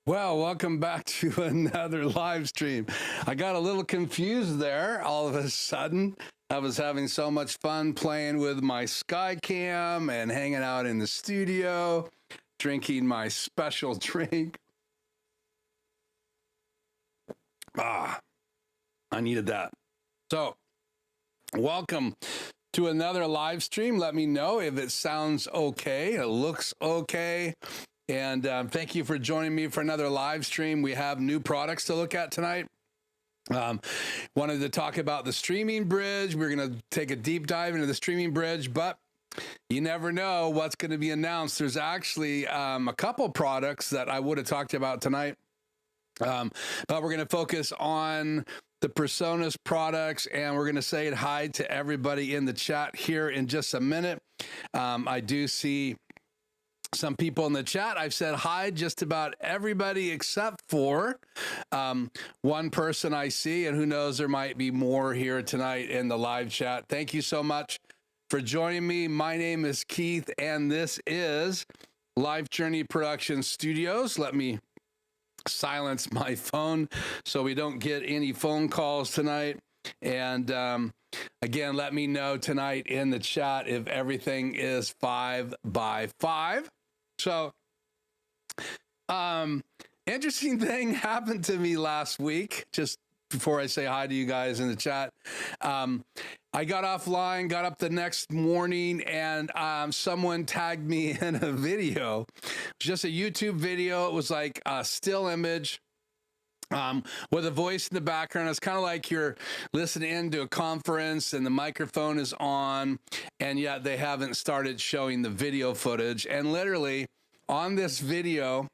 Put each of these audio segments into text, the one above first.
Well, welcome back to another live stream. I got a little confused there all of a sudden. I was having so much fun playing with my Skycam and hanging out in the studio, drinking my special drink. I needed that. So, welcome to another live stream. Let me know if it sounds okay, it looks okay. And thank you for joining me for another live stream. We have new products to look at tonight. Wanted to talk about the streaming bridge. We're going to take a deep dive into the streaming bridge, but you never know what's going to be announced. There's actually a couple products that I would have talked about tonight, but we're going to focus on the Presonus products, and we're going to say hi to everybody in the chat here in just a minute. I do see some people in the chat. I've said hi just about everybody except for one person I see, and who knows, there might be more here tonight in the live chat. Thank you so much for joining me. My name is Keith, and this is Life Journey Production Studios. Let me silence my phone so we don't get any phone calls tonight. And again, let me know tonight in the chat if everything is 5 by 5. So, interesting thing happened to me last week, just before I say hi to you guys in the chat. I got offline, got up the next morning, and someone tagged me in a video. It was just a YouTube video. It was like a still image with a voice in the background. It's kind of like you're listening into a conference and the microphone is on, and yet they haven't started showing the video footage. And literally on this video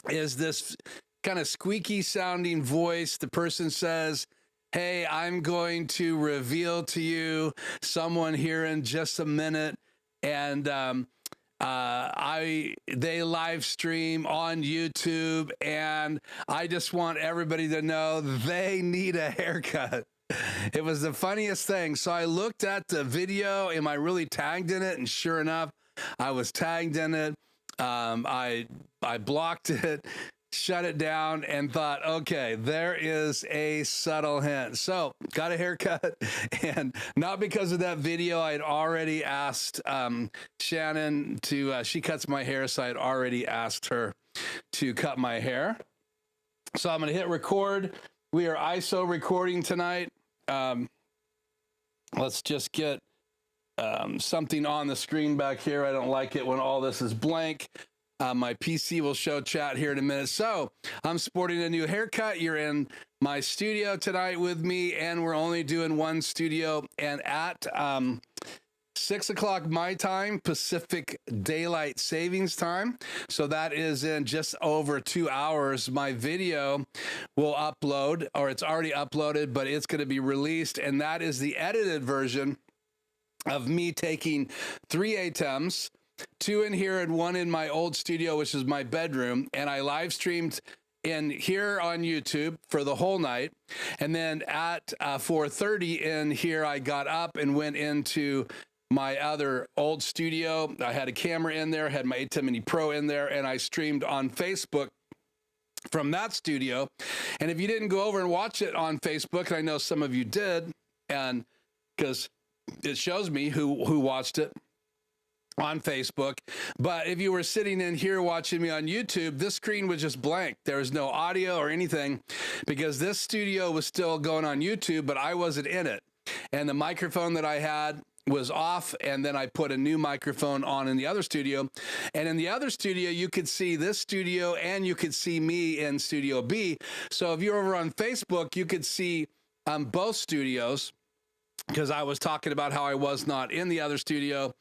is this kind of squeaky sounding voice. The person says, "Hey, I'm going to reveal to you someone here in just a minute." And they live stream on YouTube, and I just want everybody to know they need a haircut. It was the funniest thing. So I looked at the video. Am I really tagged in it? And sure enough, I was tagged in it. I blocked it, shut it down, and thought, okay, there is a subtle hint. So got a haircut, and not because of that video. I'd already asked Shannon to, she cuts my hair, so I'd already asked her to cut my hair. So I'm going to hit record. We are ISO recording tonight. Let's just get something on the screen back here. I don't like it when all this is blank. My PC will show chat here in a minute. So I'm sporting a new haircut. You're in my studio tonight with me, and we're only doing one studio. And at 6 o'clock my time, Pacific Daylight Savings Time. So that is in just over 2 hours. My video will upload, or it's already uploaded, but it's going to be released. And that is the edited version of me taking 3 ATEMs, 2 in here and 1 in my old studio, which is my bedroom. And I live streamed in here on YouTube for the whole night. And then at 4:30 in here, I got up and went into my other old studio. I had a camera in there, had my ATEM Mini Pro in there, and I streamed on Facebook from that studio. And if you didn't go over and watch it on Facebook, and I know some of you did, and because it shows me who watched it on Facebook. But if you were sitting in here watching me on YouTube, this screen was just blank. There was no audio or anything because this studio was still going on YouTube, but I wasn't in it. And the microphone that I had was off, and then I put a new microphone on in the other studio. And in the other studio, you could see this studio and you could see me in Studio B. So if you're over on Facebook, you could see both studios, because I was talking about how I was not in the other studio.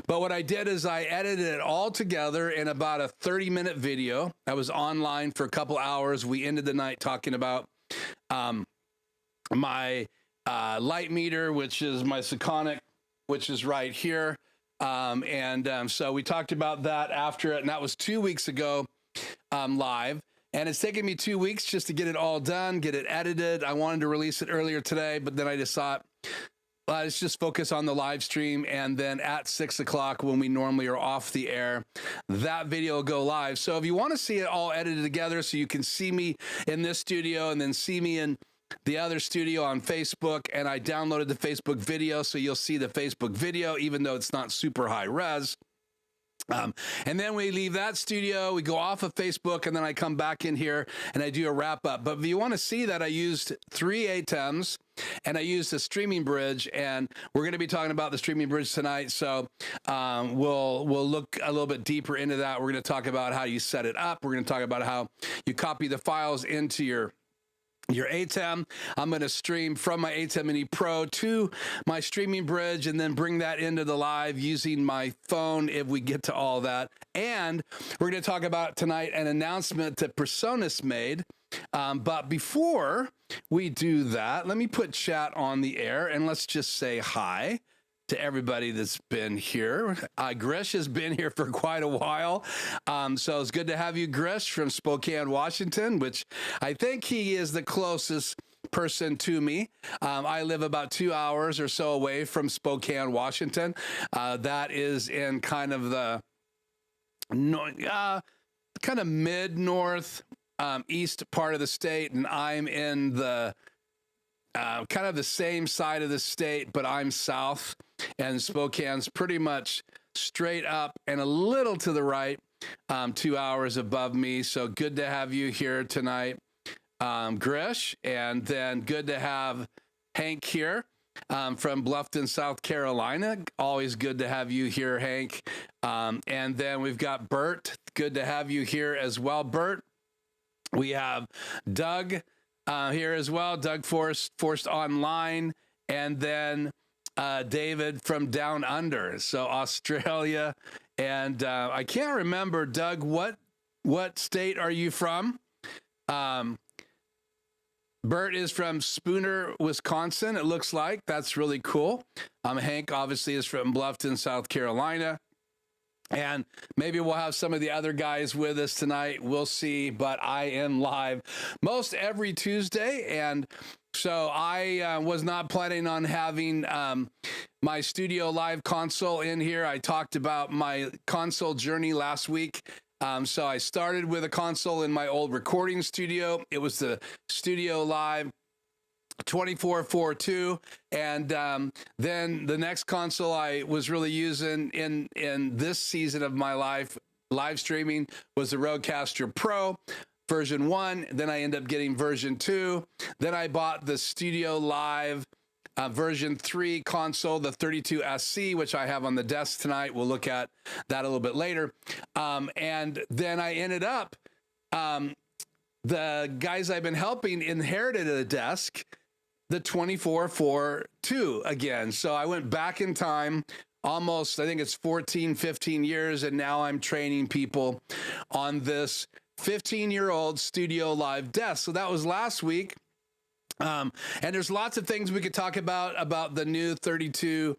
But what I did is I edited it all together in about a 30-minute video. I was online for a couple hours. We ended the night talking about my light meter, which is my Seconic, which is right here. So we talked about that after it, and that was 2 weeks ago live. And it's taken me 2 weeks just to get it all done, get it edited. I wanted to release it earlier today, but then I just thought, let's just focus on the live stream. And then at 6 o'clock, when we normally are off the air, that video will go live. So if you want to see it all edited together so you can see me in this studio and then see me in the other studio on Facebook, and I downloaded the Facebook video, so you'll see the Facebook video, even though it's not super high res. And then we leave that studio, we go off of Facebook, and then I come back in here and I do a wrap up. But if you want to see that, I used 3 ATEMs and I used a streaming bridge, and we're going to be talking about the streaming bridge tonight. So we'll look a little bit deeper into that. We're going to talk about how you set it up. We're going to talk about how you copy the files into your ATEM. I'm going to stream from my ATEM Mini Pro to my streaming bridge and then bring that into the live using my phone if we get to all that. And we're going to talk about tonight an announcement that Presonus made. But before we do that, let me put chat on the air and let's just say hi to everybody that's been here. Grish has been here for quite a while. So it's good to have you, Grish, from Spokane, Washington, which I think he is the closest person to me. I live about 2 hours or so away from Spokane, Washington. That is in kind of the mid-north east part of the state, and I'm in the kind of the same side of the state, but I'm south, and Spokane's pretty much straight up and a little to the right, 2 hours above me. So good to have you here tonight, Grish, and then good to have Hank here from Bluffton, South Carolina. Always good to have you here, Hank. And then we've got Bert. Good to have you here as well, Bert. We have Doug here as well, Doug Forced Online, and then David from Down Under, so Australia. And I can't remember, Doug, what state are you from? Bert is from Spooner, Wisconsin, it looks like. That's really cool. Hank obviously is from Bluffton, South Carolina. And maybe we'll have some of the other guys with us tonight. We'll see, but I am live most every Tuesday. And So I was not planning on having my Studio Live console in here. I talked about my console journey last week. So I started with a console in my old recording studio. It was the Studio Live 2442, and then the next console I was really using in this season of my live streaming was the Rodecaster Pro version 1. Then I ended up getting version 2. Then I bought the Studio Live version 3 console, the 32SC, which I have on the desk tonight. We'll look at that a little bit later. And then I ended up, the guys I've been helping inherited a desk, the 2442 again. So I went back in time almost, I think it's 14, 15 years, and now I'm training people on this 15-year-old Studio Live desk. So that was last week. And there's lots of things we could talk about the new 32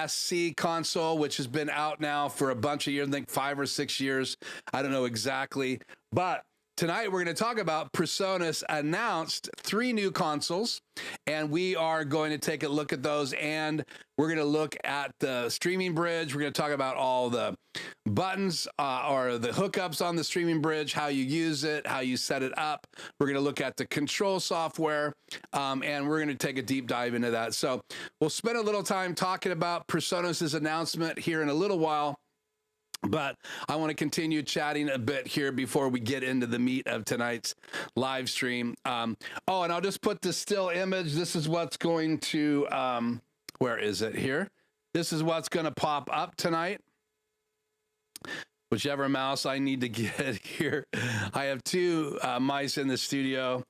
SC console, which has been out now for a bunch of years, I think 5 or 6 years. I don't know exactly. But tonight we're going to talk about Presonus announced 3 new consoles, and we are going to take a look at those, and we're going to look at the streaming bridge. We're going to talk about all the buttons or the hookups on the streaming bridge, how you use it, how you set it up. We're going to look at the control software, and we're going to take a deep dive into that. So we'll spend a little time talking about Presonus's announcement here in a little while. But I want to continue chatting a bit here before we get into the meat of tonight's live stream. And I'll just put the still image. This is what's going to, where is it here? This is what's going to pop up tonight. Whichever mouse I need to get here. I have 2 mice in the studio.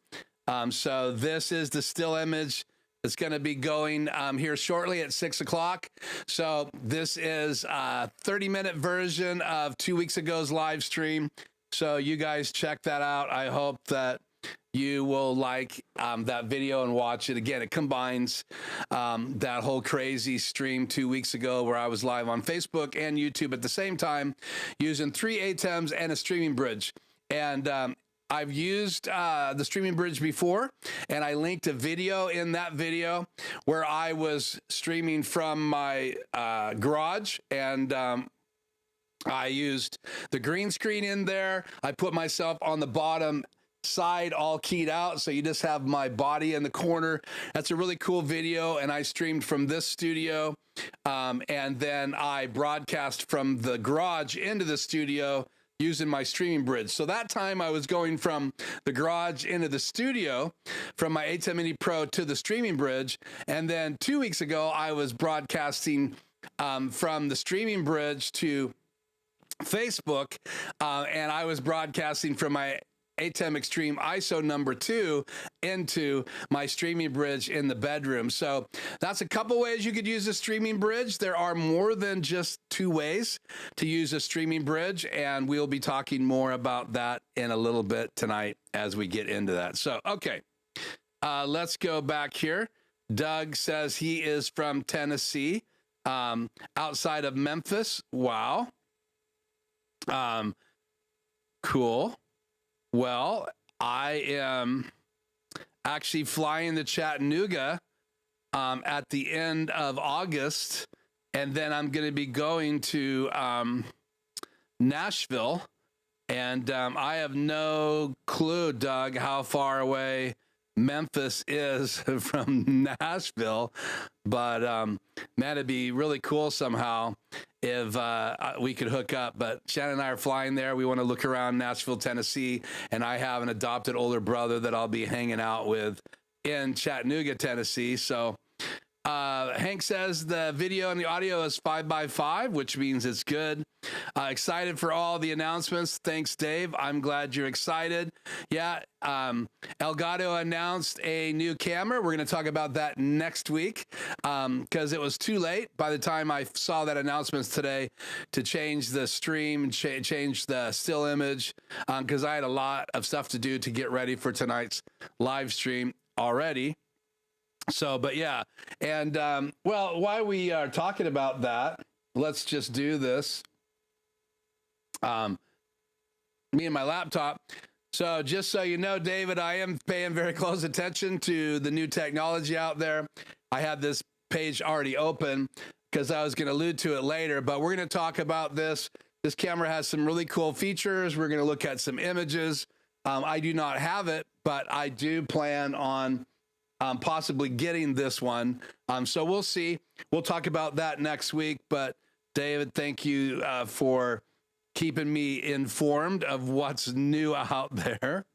So this is the still image. It's going to be going here shortly at 6 o'clock. So this is a 30-minute version of 2 weeks ago's live stream. So you guys check that out. I hope that you will like that video and watch it. Again, it combines that whole crazy stream 2 weeks ago where I was live on Facebook and YouTube at the same time using 3 ATEMs and a streaming bridge. And I've used the streaming bridge before, and I linked a video in that video where I was streaming from my garage, and I used the green screen in there. I put myself on the bottom side all keyed out, so you just have my body in the corner. That's a really cool video, and I streamed from this studio, and then I broadcast from the garage into the studio using my streaming bridge. So that time I was going from the garage into the studio, from my ATEM Mini Pro to the streaming bridge. And then 2 weeks ago, I was broadcasting from the streaming bridge to Facebook, and I was broadcasting from my ATEM Extreme ISO number 2 into my streaming bridge in the bedroom. So that's a couple ways you could use a streaming bridge. There are more than just 2 ways to use a streaming bridge, and we'll be talking more about that in a little bit tonight as we get into that. So, okay, let's go back here. Doug says he is from Tennessee, outside of Memphis. Wow. Cool. Well, I am actually flying to Chattanooga at the end of August, and then I'm going to be going to Nashville, and I have no clue, Doug, how far away Memphis is from Nashville, but man, it'd be really cool somehow if we could hook up. But Shannon and I are flying there. We want to look around Nashville, Tennessee, and I have an adopted older brother that I'll be hanging out with in Chattanooga, Tennessee. So Hank says the video and the audio is 5x5, which means it's good. Excited for all the announcements. Thanks, Dave. I'm glad you're excited. Yeah, Elgato announced a new camera. We're going to talk about that next week because it was too late by the time I saw that announcements today to change the stream, change the still image, because I had a lot of stuff to do to get ready for tonight's live stream already. So, but yeah, and well, while we are talking about that, let's just do this. Me and my laptop. So just so you know, David, I am paying very close attention to the new technology out there. I had this page already open because I was going to allude to it later, but we're going to talk about this. This camera has some really cool features. We're going to look at some images. I do not have it, but I do plan on possibly getting this one. So we'll see. We'll talk about that next week. But David, thank you for keeping me informed of what's new out there.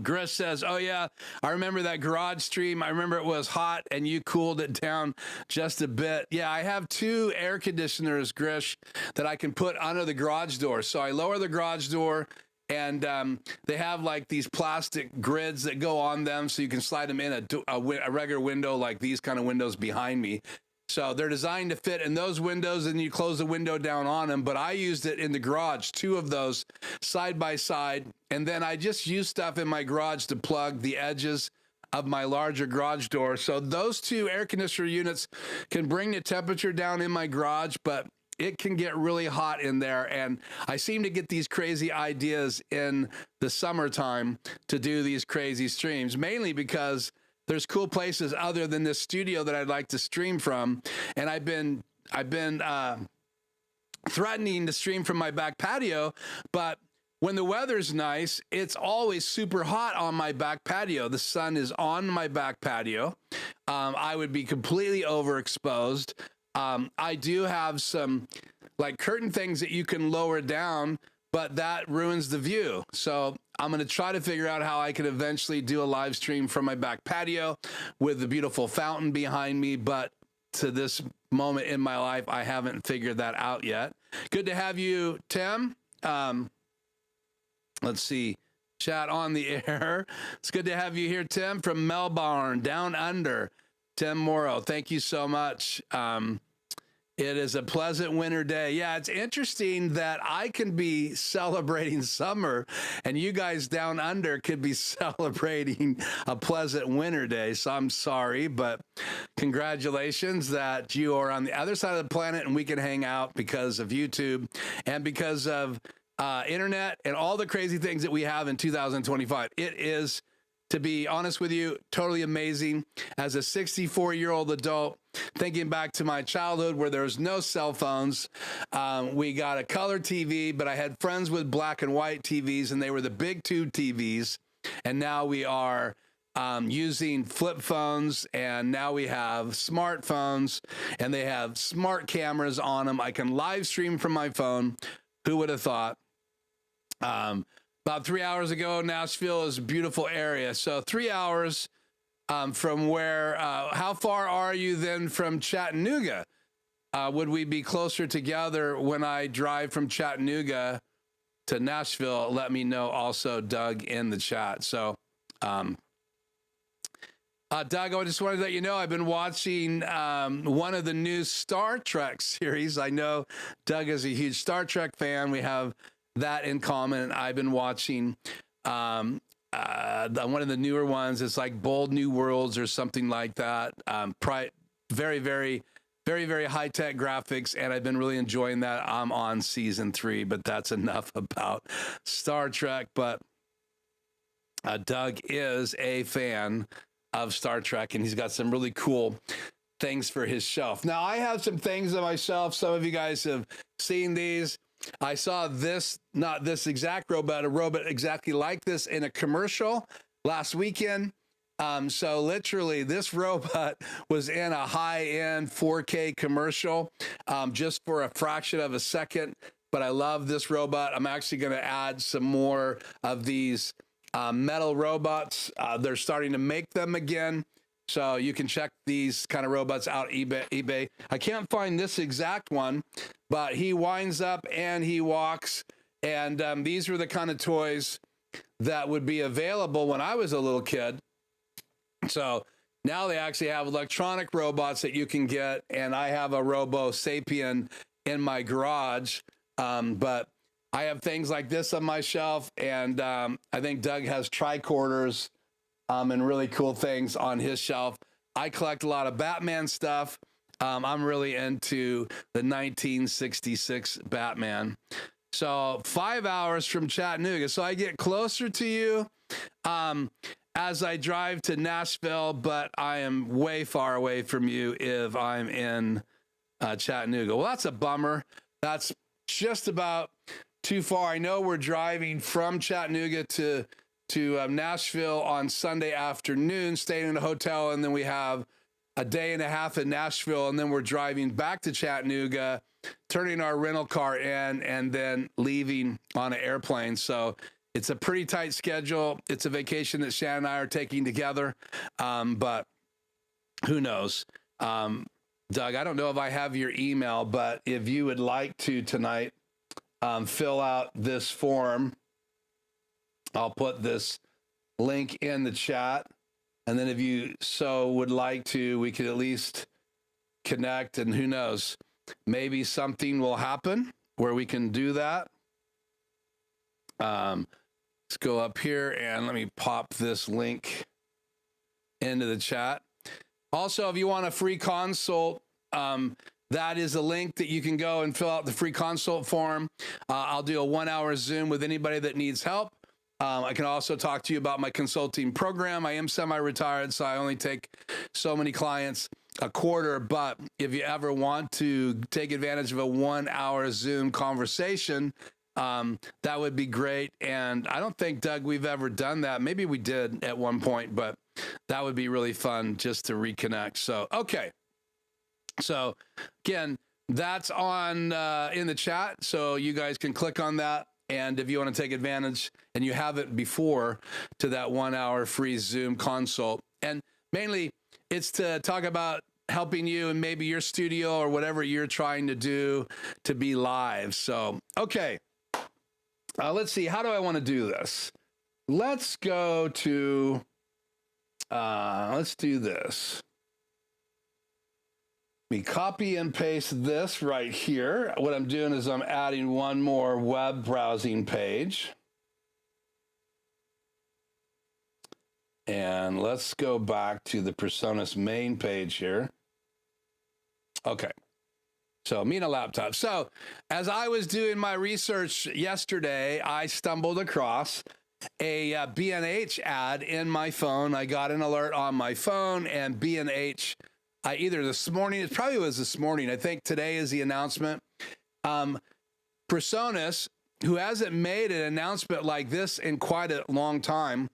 Grish says, oh yeah, I remember that garage stream. I remember it was hot and you cooled it down just a bit. Yeah, I have 2 air conditioners, Grish, that I can put under the garage door. So I lower the garage door and they have like these plastic grids that go on them so you can slide them in a regular window like these kind of windows behind me. So they're designed to fit in those windows and you close the window down on them. But I used it in the garage, 2 of those side by side. And then I just use stuff in my garage to plug the edges of my larger garage door. So those 2 air conditioner units can bring the temperature down in my garage, but it can get really hot in there. And I seem to get these crazy ideas in the summertime to do these crazy streams, mainly because there's cool places other than this studio that I'd like to stream from. And I've been threatening to stream from my back patio, but when the weather's nice, it's always super hot on my back patio. The sun is on my back patio. I would be completely overexposed. I do have some like curtain things that you can lower down, but that ruins the view. So I'm going to try to figure out how I can eventually do a live stream from my back patio with the beautiful fountain behind me. But to this moment in my life, I haven't figured that out yet. Good to have you, Tim. Let's see. Chat on the air. It's good to have you here, Tim, from Melbourne, down under. Tim Morrow, thank you so much. It is a pleasant winter day. Yeah, it's interesting that I can be celebrating summer and you guys down under could be celebrating a pleasant winter day. So I'm sorry, but congratulations that you are on the other side of the planet and we can hang out because of YouTube and because of internet and all the crazy things that we have in 2025. It is, to be honest with you, totally amazing. As a 64-year-old adult, thinking back to my childhood where there was no cell phones, we got a color TV, but I had friends with black and white TVs, and they were the big tube TVs. And now we are using flip phones, and now we have smartphones, and they have smart cameras on them. I can live stream from my phone. Who would have thought? About 3 hours ago, Nashville is a beautiful area. So 3 hours from where, how far are you then from Chattanooga? Would we be closer together when I drive from Chattanooga to Nashville? Let me know also, Doug, in the chat. So, Doug, I just wanted to let you know I've been watching one of the new Star Trek series. I know Doug is a huge Star Trek fan. We have that in common. I've been watching one of the newer ones. It's like Bold New Worlds or something like that. Very, very, very, very high-tech graphics, and I've been really enjoying that. I'm on season 3, but that's enough about Star Trek. But Doug is a fan of Star Trek, and he's got some really cool things for his shelf. Now, I have some things on my shelf. Some of you guys have seen these. I saw this, not this exact robot, a robot exactly like this in a commercial last weekend. So literally this robot was in a high-end 4K commercial just for a fraction of a second. But I love this robot. I'm actually going to add some more of these metal robots. They're starting to make them again. So you can check these kind of robots out eBay. I can't find this exact one, but he winds up and he walks. And these were the kind of toys that would be available when I was a little kid. So now they actually have electronic robots that you can get. And I have a Robo Sapien in my garage. But I have things like this on my shelf. And I think Doug has tricorders and really cool things on his shelf. I collect a lot of Batman stuff. I'm really into the 1966 Batman. So 5 hours from Chattanooga. So I get closer to you as I drive to Nashville, but I am way far away from you if I'm in Chattanooga. Well, that's a bummer. That's just about too far. I know we're driving from Chattanooga to Nashville on Sunday afternoon, staying in a hotel, and then we have a day and a half in Nashville, and then we're driving back to Chattanooga, turning our rental car in, and then leaving on an airplane. So it's a pretty tight schedule. It's a vacation that Shannon and I are taking together, but who knows? Doug, I don't know if I have your email, but if you would like to tonight, fill out this form. I'll put this link in the chat. And then if you so would like to, we could at least connect, and who knows, maybe something will happen where we can do that. Let's go up here and let me pop this link into the chat. Also, if you want a free consult, that is a link that you can go and fill out the free consult form. I'll do a 1-hour Zoom with anybody that needs help. I can also talk to you about my consulting program. I am semi-retired, so I only take so many clients a quarter. But if you ever want to take advantage of a 1-hour Zoom conversation, that would be great. And I don't think, Doug, we've ever done that. Maybe we did at one point, but that would be really fun just to reconnect. So, okay. So, again, that's on in the chat, so you guys can click on that. And if you want to take advantage, and you haven't before, to that 1-hour free Zoom consult. And mainly, it's to talk about helping you and maybe your studio or whatever you're trying to do to be live. So, okay. Let's see. How do I want to do this? Let's go to, let's do this. We copy and paste this right here. What I'm doing is I'm adding one more web browsing page. And let's go back to the Presonus main page here. Okay. So me and a laptop. So as I was doing my research yesterday, I stumbled across a B&H ad in my phone. I got an alert on my phone, and B&H either this morning, it probably was this morning. I think today is the announcement. Presonus, who hasn't made an announcement like this in quite a long time.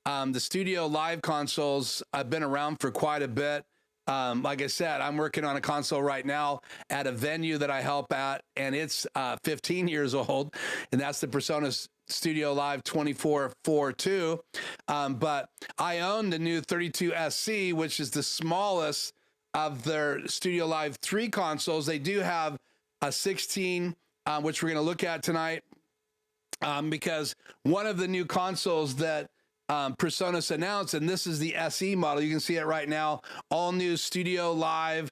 The studio live consoles have been around for quite a bit. Like I said, I'm working on a console right now at a venue that I help at, and it's 15 years old, and that's the Presonus StudioLive 2442. But I own the new 32SC, which is the smallest of their StudioLive 3 consoles. They do have a 16, which we're going to look at tonight, because one of the new consoles that Presonus announced, and this is the SE model. You can see it right now. All new StudioLive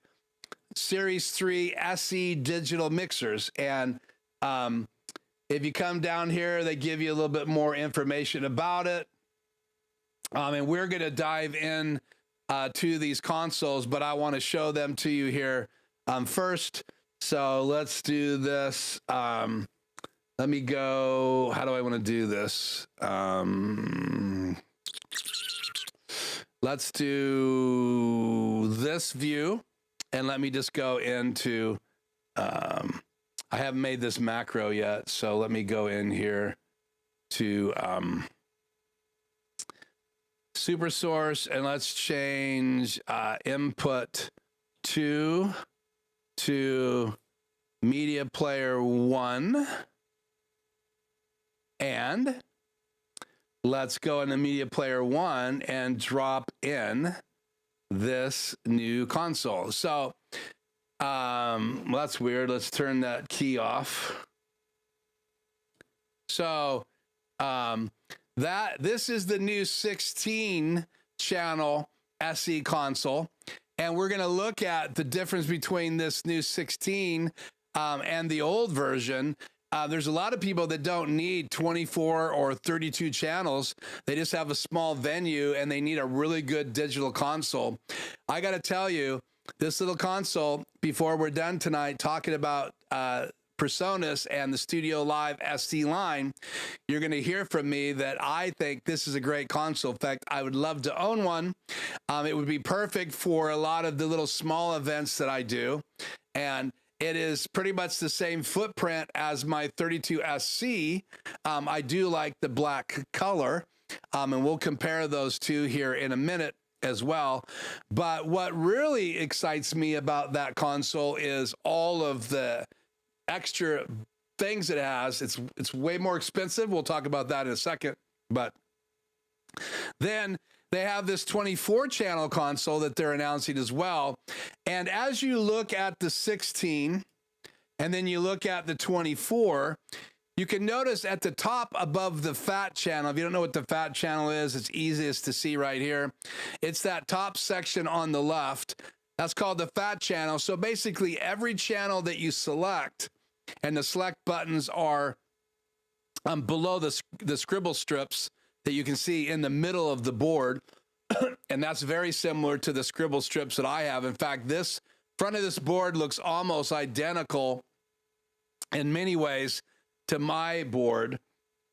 Series 3 SE digital mixers. And if you come down here, they give you a little bit more information about it. And we're going to dive in to these consoles, but I want to show them to you here first. So let's do this. Let me go. How do I want to do this? Let's do this view, and let me just go into, I haven't made this macro yet, so let me go in here to super source, and let's change input 2 to media player 1. And let's go into media player 1 and drop in this new console. So well, that's weird. Let's turn that key off. So this is the new 16 channel SE console. And we're going to look at the difference between this new 16 and the old version. There's a lot of people that don't need 24 or 32 channels. They just have a small venue and they need a really good digital console. I got to tell you, this little console, before we're done tonight talking about Presonus and the StudioLive ST line, you're going to hear from me that I think this is a great console. In fact, I would love to own one. It would be perfect for a lot of the little small events that I do. And it is pretty much the same footprint as my 32SC. I do like the black color, and we'll compare those two here in a minute as well. But what really excites me about that console is all of the extra things it has. It's way more expensive. We'll talk about that in a second. But then they have this 24-channel console that they're announcing as well. And as you look at the 16 and then you look at the 24, you can notice at the top above the fat channel, if you don't know what the fat channel is, it's easiest to see right here. It's that top section on the left. That's called the fat channel. So basically every channel that you select, and the select buttons are below the scribble strips that you can see in the middle of the board. And that's very similar to the scribble strips that I have. In fact, this front of this board looks almost identical in many ways to my board.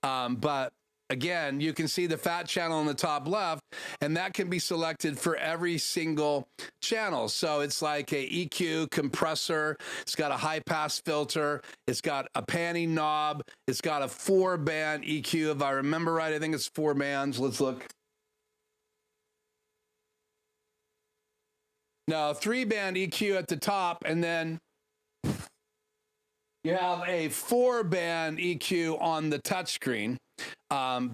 But again, you can see the fat channel on the top left, and that can be selected for every single channel. So it's like a EQ compressor. It's got a high pass filter. It's got a panning knob. It's got a 4-band EQ. If I remember right, I think it's 4 bands. Let's look. No, 3-band EQ at the top, and then you have a 4-band EQ on the touchscreen,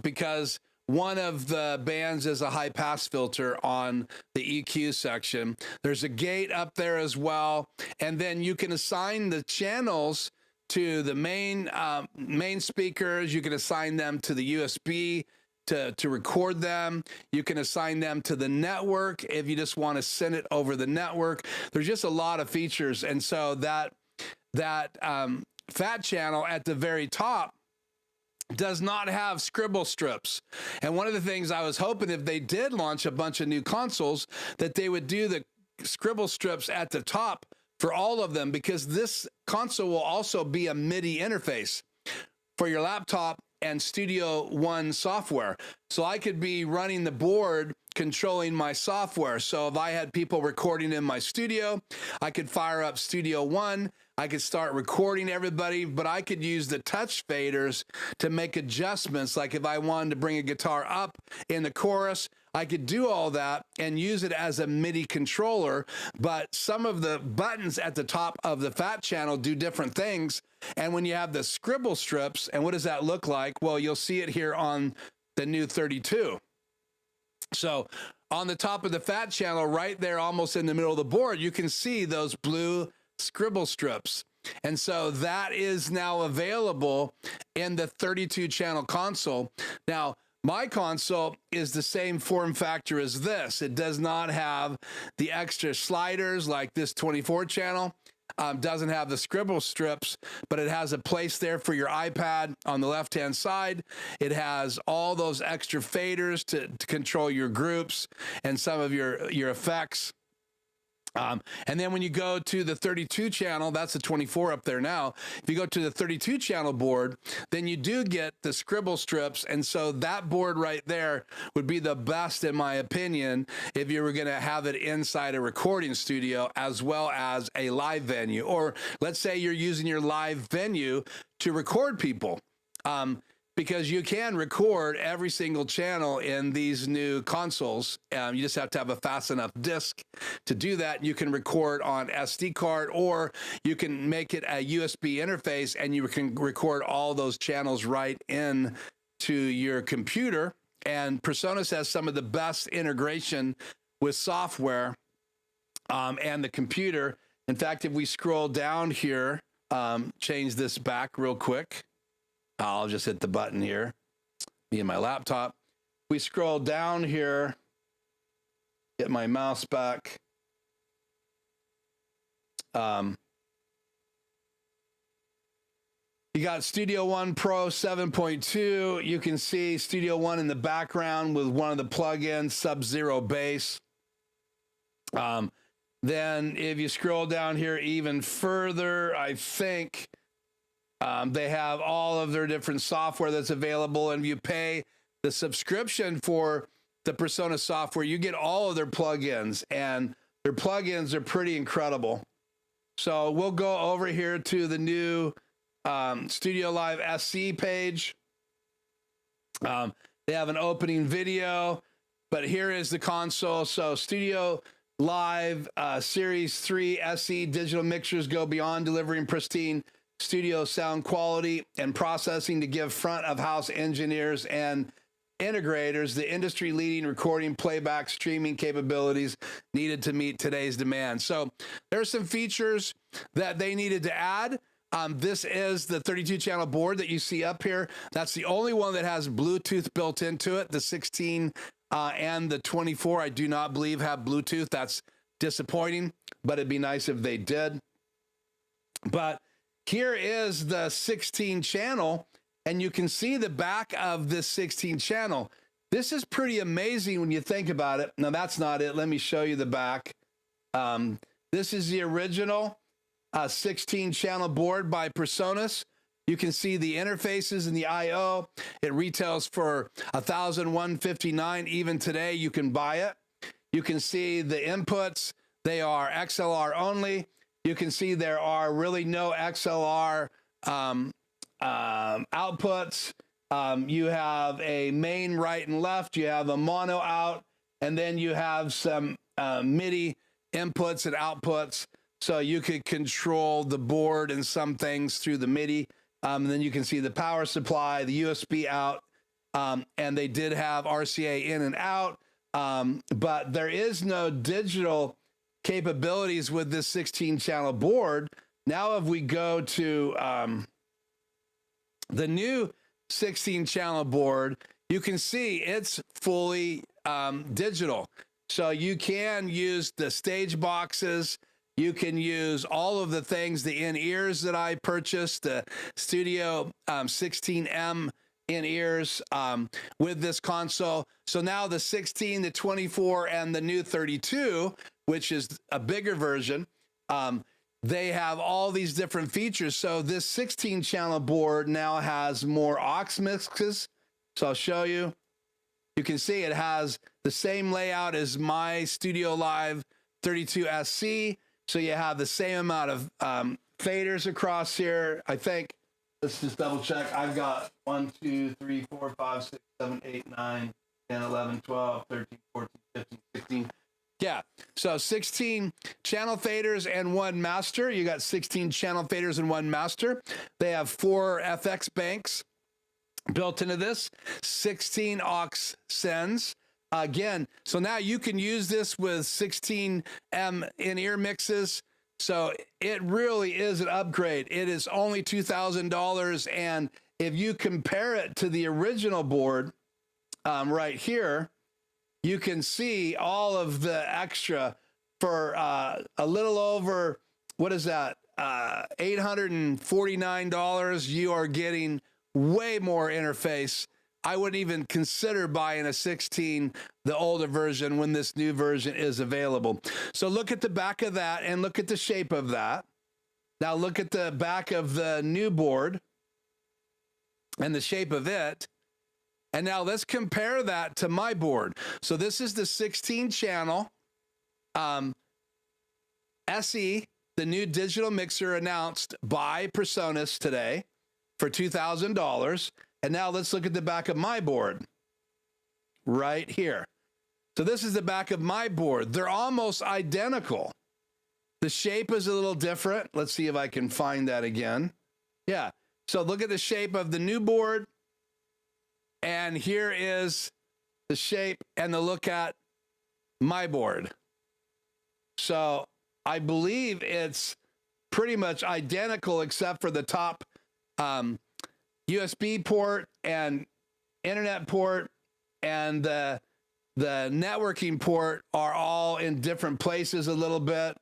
because one of the bands is a high pass filter on the EQ section. There's a gate up there as well. And then you can assign the channels to the main speakers. You can assign them to the USB to record them. You can assign them to the network if you just want to send it over the network. There's just a lot of features. And so that fat channel at the very top does not have scribble strips. And one of the things I was hoping, if they did launch a bunch of new consoles, that they would do the scribble strips at the top for all of them, because this console will also be a MIDI interface for your laptop and Studio One software. So I could be running the board controlling my software. So if I had people recording in my studio, I could fire up Studio One. I could start recording everybody, but I could use the touch faders to make adjustments. Like if I wanted to bring a guitar up in the chorus, I could do all that and use it as a MIDI controller. But some of the buttons at the top of the fat channel do different things. And when you have the scribble strips, and what does that look like? Well, you'll see it here on the new 32. So on the top of the fat channel, right there, almost in the middle of the board, you can see those blue scribble strips. And so that is now available in the 32-channel console. Now, my console is the same form factor as this. It does not have the extra sliders like this 24-channel. Doesn't have the scribble strips, but it has a place there for your iPad on the left-hand side. It has all those extra faders to control your groups and some of your effects. And then when you go to the 32 channel, that's the 24 up there now. If you go to the 32 channel board, then you do get the scribble strips. And so that board right there would be the best, in my opinion, if you were going to have it inside a recording studio as well as a live venue. Or let's say you're using your live venue to record people. Because you can record every single channel in these new consoles. You just have to have a fast enough disk to do that. You can record on SD card, or you can make it a USB interface and you can record all those channels right in to your computer. And Presonus has some of the best integration with software and the computer. In fact, if we scroll down here, change this back real quick. I'll just hit the button here, me and my laptop. We scroll down here, get my mouse back. You got Studio One Pro 7.2. You can see Studio One in the background with one of the plugins, Sub-Zero Bass. Then if you scroll down here even further, I think They have all of their different software that's available, and if you pay the subscription for the Presonus software, you get all of their plugins, and their plugins are pretty incredible. So we'll go over here to the new StudioLive SC page. They have an opening video, but here is the console. So StudioLive Series 3 SE digital mixers go beyond delivering pristine studio sound quality and processing to give front of house engineers and integrators the industry-leading recording, playback, streaming capabilities needed to meet today's demand. So there's some features that they needed to add. This is the 32-channel board that you see up here. That's the only one that has Bluetooth built into it. The 16 and the 24, I do not believe, have Bluetooth. That's disappointing, but it'd be nice if they did. But here is the 16-channel, and you can see the back of this 16-channel. This is pretty amazing when you think about it. Now, that's not it. Let me show you the back. This is the original 16-channel board by Presonus. You can see the interfaces and the I/O. It retails for $1,159. Even today, you can buy it. You can see the inputs. They are XLR only. You can see there are really no XLR outputs. You have a main right and left. You have a mono out, and then you have some MIDI inputs and outputs. So you could control the board and some things through the MIDI. And then you can see the power supply, the USB out, and they did have RCA in and out. But there is no digital capabilities with this 16-channel board. Now, if we go to the new 16-channel board, you can see it's fully digital. So you can use the stage boxes. You can use all of the things, the in-ears that I purchased, the Studio 16M in-ears with this console. So now the 16, the 24, and the new 32, which is a bigger version, they have all these different features. So this 16-channel board now has more aux mixes. So I'll show you. You can see it has the same layout as my StudioLive 32 SC. So you have the same amount of faders across here. I think, let's just double check. I've got 1, 2, 3, 4, 5, 6, 7, 8, 9, 10, 11, 12, 13, 14, 15, 16. Yeah, so 16 channel faders and one master. You got 16 channel faders and one master. They have 4 FX banks built into this, 16 aux sends. Again, so now you can use this with 16M in-ear mixes. So it really is an upgrade. It is only $2,000. And if you compare it to the original board right here, you can see all of the extra for a little over, what is that, $849. You are getting way more interface. I wouldn't even consider buying a 16, the older version, when this new version is available. So look at the back of that and look at the shape of that. Now look at the back of the new board and the shape of it. And now let's compare that to my board. So this is the 16 channel SE, the new digital mixer announced by Presonus today for $2,000. And now let's look at the back of my board right here. So this is the back of my board. They're almost identical. The shape is a little different. Let's see if I can find that again. Yeah. So look at the shape of the new board. And here is the shape and the look at my board. So I believe it's pretty much identical except for the top USB port and internet port and the networking port are all in different places a little bit.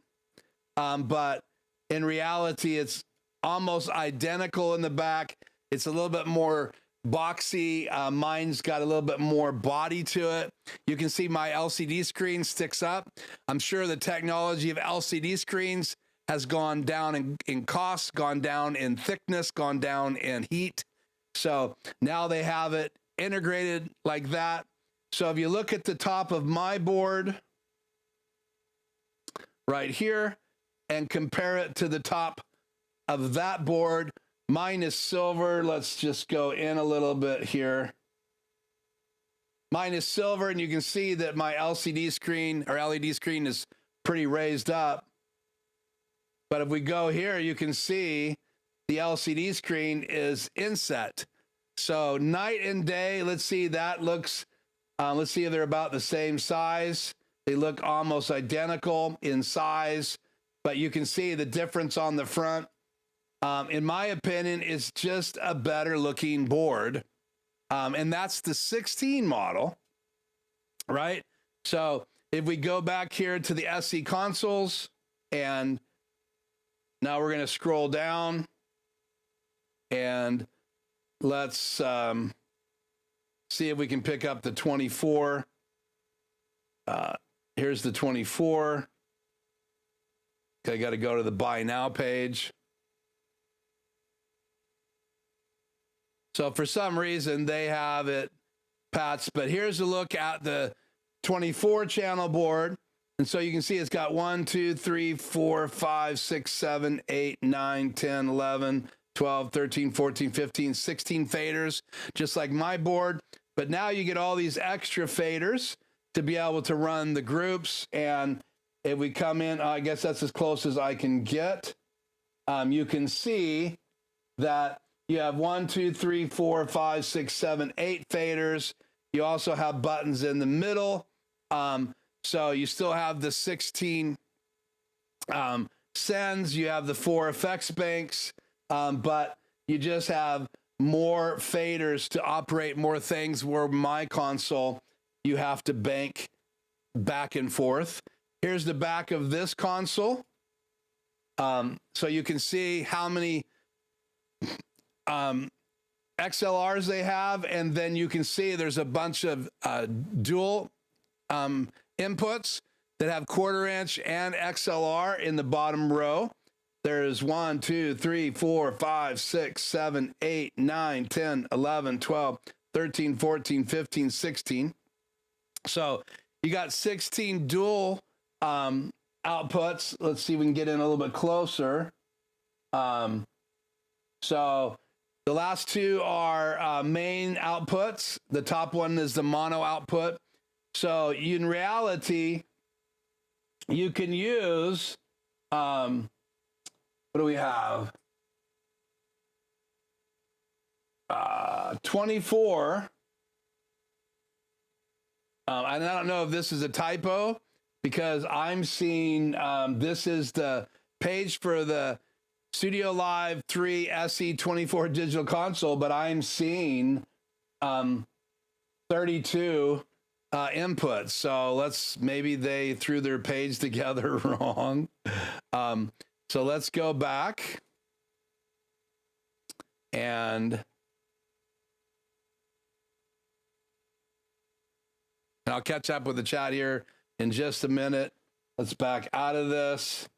But in reality, it's almost identical in the back. It's a little bit more boxy. Mine's got a little bit more body to it. You can see my LCD screen sticks up. I'm sure the technology of LCD screens has gone down in cost, gone down in thickness, gone down in heat. So now they have it integrated like that. So if you look at the top of my board right here and compare it to the top of that board, mine is silver. Let's just go in a little bit here. Mine is silver, and you can see that my LCD screen or LED screen is pretty raised up. But if we go here, you can see the LCD screen is inset. So night and day, let's see, that looks, let's see if they're about the same size. They look almost identical in size, but you can see the difference on the front. In my opinion, it's just a better looking board. And that's the 16 model, right? So if we go back here to the SE consoles, and now we're going to scroll down, and let's see if we can pick up the 24. Here's the 24. Okay, I got to go to the Buy Now page. So for some reason, they have it patched, but here's a look at the 24 channel board. And so you can see it's got 1, 2, 3, 4, 5, 6, 7, 8, 9, 10, 11, 12, 13, 14, 15, 16 faders, just like my board. But now you get all these extra faders to be able to run the groups. And if we come in, I guess that's as close as I can get. You can see that you have 1, 2, 3, 4, 5, 6, 7, 8 faders. You also have buttons in the middle. So you still have the 16 sends. You have the 4 effects banks, but you just have more faders to operate more things, where my console, you have to bank back and forth. Here's the back of this console. So you can see how many XLRs they have, and then you can see there's a bunch of dual inputs that have 1/4 inch and XLR in the bottom row. There's 1, 2, 3, 4, 5, 6, 7, 8, 9, 10, 11, 12, 13, 14, 15, 16. So you got 16 dual outputs. Let's see if we can get in a little bit closer. So the last two are main outputs. The top one is the mono output. So in reality, you can use, what do we have? 24. And I don't know if this is a typo, because I'm seeing this is the page for the StudioLive 3 SE 24 digital console, but I'm seeing 32 inputs. So maybe they threw their page together wrong. So let's go back, and I'll catch up with the chat here in just a minute. Let's back out of this.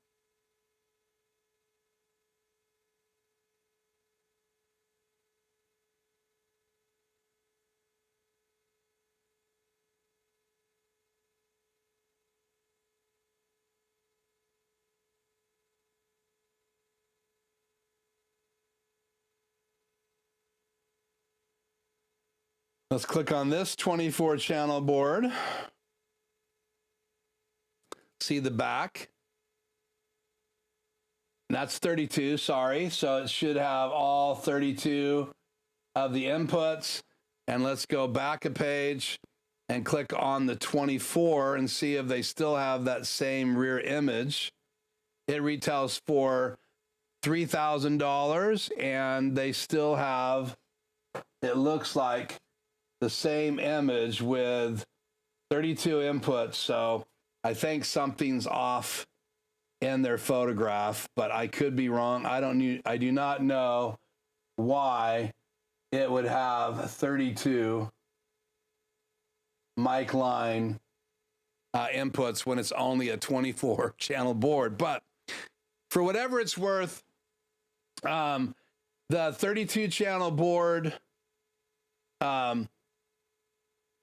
Let's click on this 24 channel board. See the back. That's 32, sorry. So it should have all 32 of the inputs. And let's go back a page and click on the 24 and see if they still have that same rear image. It retails for $3,000, and they still have, it looks like, the same image with 32 inputs. So I think something's off in their photograph, but I could be wrong. I do not know why it would have 32 mic line inputs when it's only a 24 channel board. But for whatever it's worth, the 32 channel board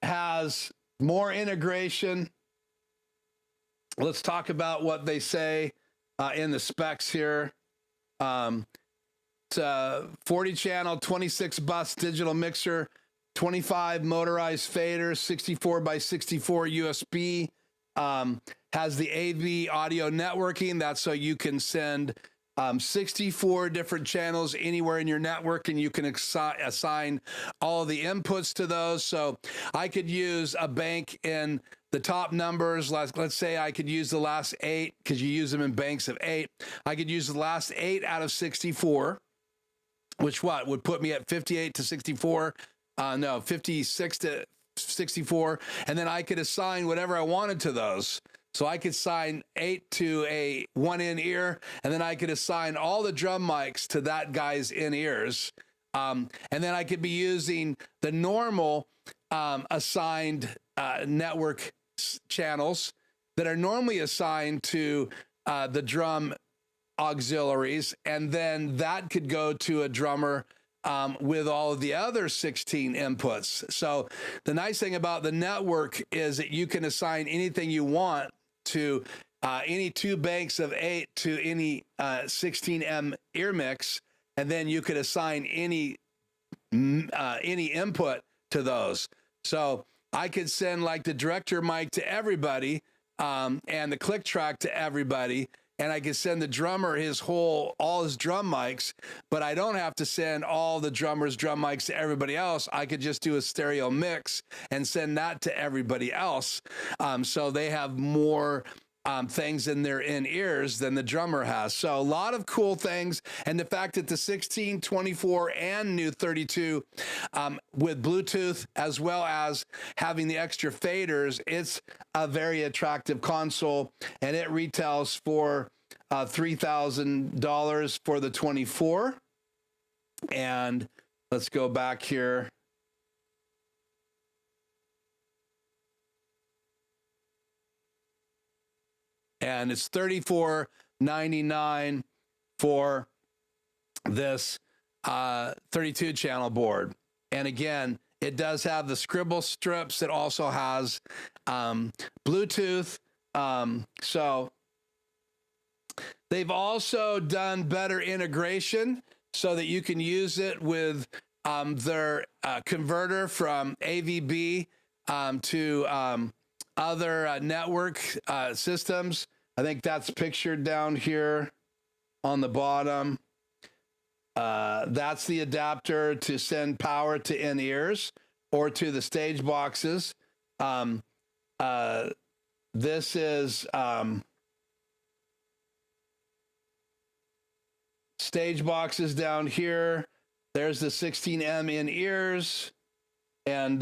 has more integration. Let's talk about what they say in the specs here. It's a 40 channel, 26 bus digital mixer, 25 motorized faders, 64 by 64 USB, has the AV audio networking. That's so you can send 64 different channels anywhere in your network, and you can assign all the inputs to those. So I could use a bank in the top numbers. Let's say I could use the last 8, because you use them in banks of 8. I could use the last 8 out of 64, which would put me at 58 to 64. No, 56 to 64. And then I could assign whatever I wanted to those. So I could assign 8 to a 1 in-ear, and then I could assign all the drum mics to that guy's in-ears. And then I could be using the normal assigned network channels that are normally assigned to the drum auxiliaries, and then that could go to a drummer with all of the other 16 inputs. So the nice thing about the network is that you can assign anything you want to any 2 banks of 8 to any 16M ear mix, and then you could assign any input to those. So I could send like the director mic to everybody and the click track to everybody, and I could send the drummer all his drum mics, but I don't have to send all the drummers' drum mics to everybody else. I could just do a stereo mix and send that to everybody else. So they have more things in their in-ears than the drummer has. So a lot of cool things. And the fact that the 16, 24, and new 32 with Bluetooth, as well as having the extra faders, it's a very attractive console, and it retails for $3,000 for the 24. And let's go back here. And it's $34.99 for this 32 channel board. And again, it does have the scribble strips. It also has Bluetooth. So they've also done better integration so that you can use it with their converter from AVB to other network systems. I think that's pictured down here on the bottom. That's the adapter to send power to in-ears or to the stage boxes. This is stage boxes down here. There's the 16M in-ears. And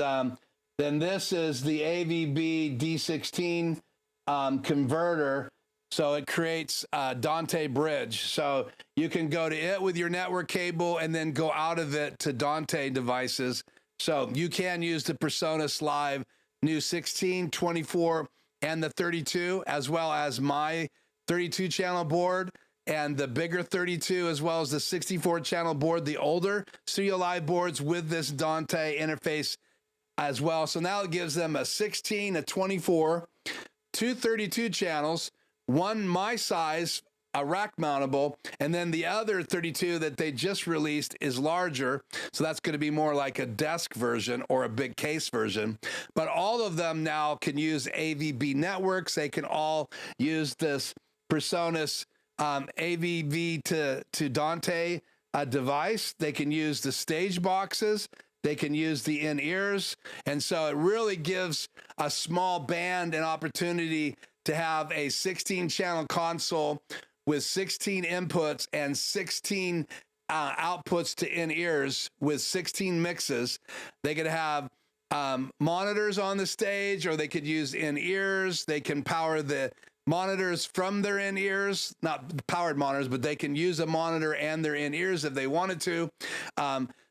then this is the AVB D16 converter. So it creates a Dante bridge. So you can go to it with your network cable and then go out of it to Dante devices. So you can use the Presonus Live new 16, 24, and the 32, as well as my 32 channel board and the bigger 32, as well as the 64 channel board, the older StudioLive boards with this Dante interface as well. So now it gives them a 16, a 24, 2 32 channels, one my size, a rack mountable, and then the other 32 that they just released is larger. So that's going to be more like a desk version or a big case version. But all of them now can use AVB networks. They can all use this Presonus AVB to Dante device. They can use the stage boxes. They can use the in-ears. And so it really gives a small band an opportunity to have a 16-channel console with 16 inputs and 16 outputs to in-ears with 16 mixes. They could have monitors on the stage, or they could use in-ears. They can power the monitors from their in-ears, not powered monitors, but they can use a monitor and their in-ears if they wanted to.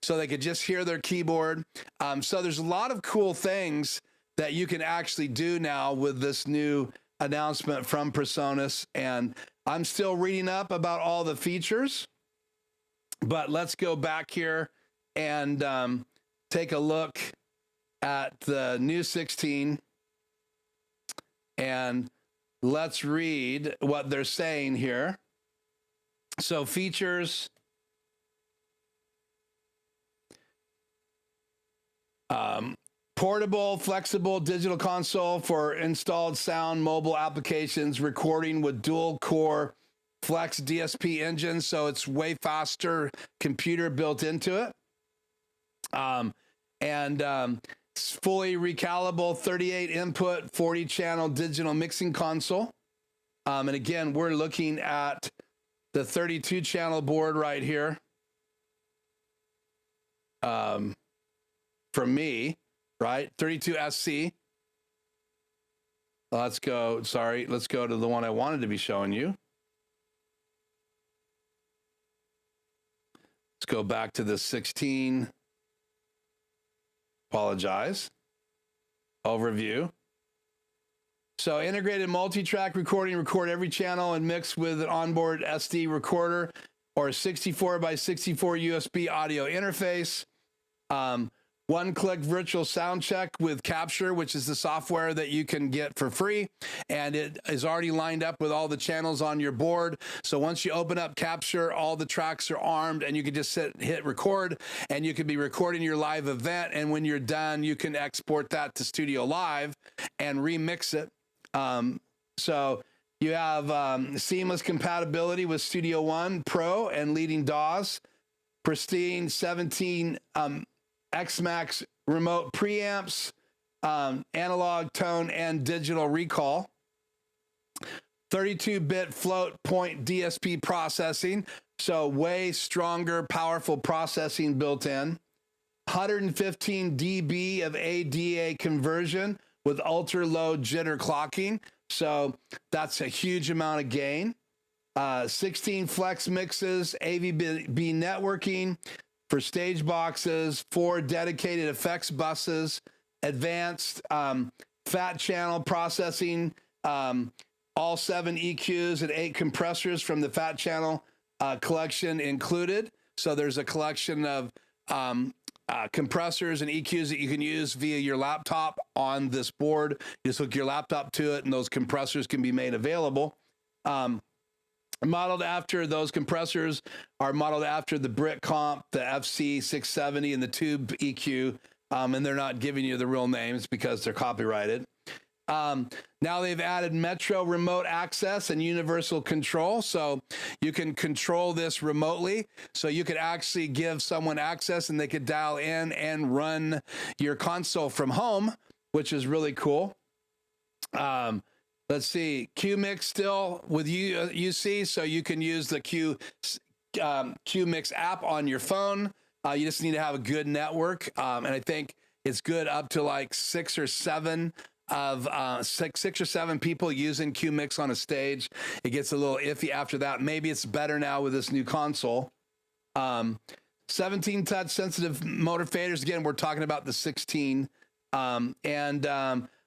So they could just hear their keyboard. So there's a lot of cool things that you can actually do now with this new announcement from Presonus. And I'm still reading up about all the features, but let's go back here and take a look at the new 16, and let's read what they're saying here. So features, portable, flexible digital console for installed sound mobile applications, recording with dual core flex DSP engine. So it's way faster computer built into it. It's fully recalibable 38 input, 40 channel digital mixing console. And again, we're looking at the 32 channel board right here. From me, right? 32 SC. Let's go to the one I wanted to be showing you. Let's go back to the 16. Apologize. Overview. So integrated multi-track recording, record every channel and mix with an onboard SD recorder or a 64 by 64 USB audio interface. One-click virtual sound check with Capture, which is the software that you can get for free. And it is already lined up with all the channels on your board. So once you open up Capture, all the tracks are armed and you can just hit record, and you can be recording your live event. And when you're done, you can export that to Studio Live and remix it. So you have seamless compatibility with Studio One Pro and leading DAWs, pristine 17 Xmax remote preamps, analog, tone, and digital recall, 32-bit float point DSP processing, so way stronger, powerful processing built in, 115 dB of ADA conversion with ultra-low jitter clocking, so that's a huge amount of gain, 16 flex mixes, AVB networking, for stage boxes, 4 dedicated effects buses, advanced fat channel processing, all 7 EQs and 8 compressors from the fat channel collection included. So there's a collection of compressors and EQs that you can use via your laptop on this board. You just hook your laptop to it and those compressors can be made available. Modeled after those compressors are modeled after the Brit Comp, the FC670, and the Tube EQ, and they're not giving you the real names because they're copyrighted. Now they've added Metro remote access and universal control, so you can control this remotely. So you could actually give someone access and they could dial in and run your console from home, which is really cool. Let's see, QMix still with UC, so you can use the QMix app on your phone. You just need to have a good network, and I think it's good up to like 6 or 7 people using QMix on a stage. It gets a little iffy after that. Maybe it's better now with this new console. 17 touch sensitive motor faders. Again, we're talking about the 16, and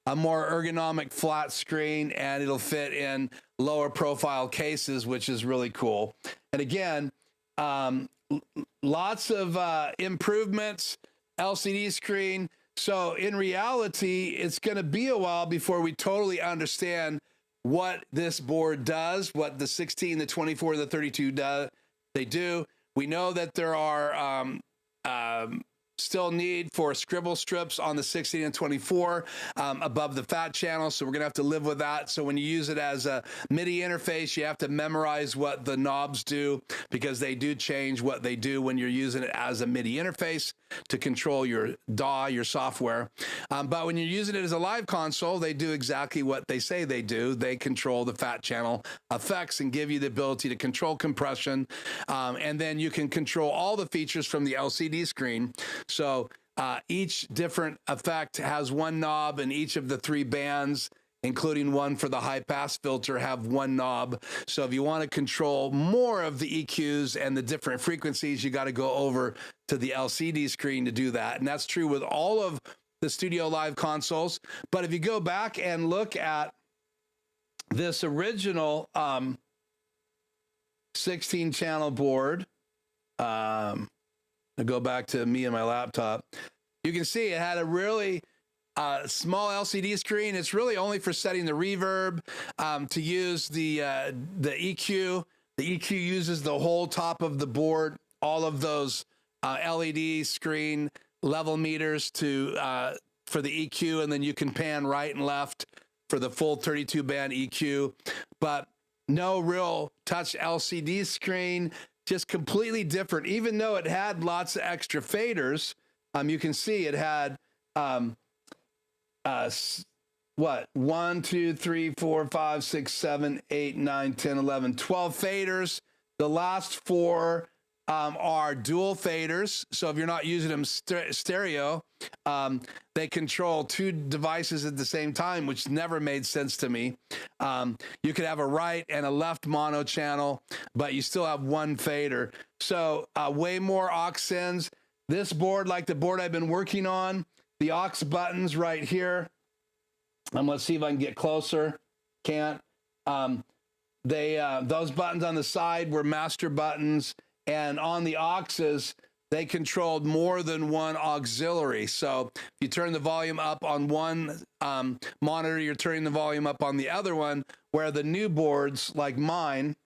a more ergonomic flat screen, and it'll fit in lower profile cases, which is really cool. And again, lots of improvements, LCD screen. So in reality, it's going to be a while before we totally understand what this board does, what the 16, the 24, the 32 they do. We know that there are still need for scribble strips on the 16 and 24 above the fat channel, so we're gonna have to live with that. So when you use it as a MIDI interface, you have to memorize what the knobs do, because they do change what they do when you're using it as a MIDI interface to control your DAW, your software. But when you're using it as a live console, they do exactly what they say they do. They control the fat channel effects and give you the ability to control compression, and then you can control all the features from the LCD screen. So each different effect has one knob, and each of the 3 bands, including one for the high pass filter, have one knob. So if you want to control more of the EQs and the different frequencies, you got to go over to the LCD screen to do that. And that's true with all of the Studio Live consoles. But if you go back and look at this original 16 channel board. I'll go back to me and my laptop. You can see it had a really small LCD screen. It's really only for setting the reverb, to use the EQ. The EQ uses the whole top of the board, all of those LED screen level meters to for the EQ, and then you can pan right and left for the full 32 band EQ, but no real touch LCD screen, just completely different. Even though it had lots of extra faders, you can see it had what, 1, 2, 3, 4, 5, 6, 7, 8, 9, 10, 11, 12 faders. The last 4 are dual faders. So if you're not using them stereo, they control 2 devices at the same time, which never made sense to me. You could have a right and a left mono channel, but you still have 1 fader. So way more aux sends. This board, like the board I've been working on, the aux buttons right here. Let's see if I can get closer. Can't. Those buttons on the side were master buttons, and on the auxes, they controlled more than 1 auxiliary. So if you turn the volume up on one monitor, you're turning the volume up on the other one, where the new boards, like mine,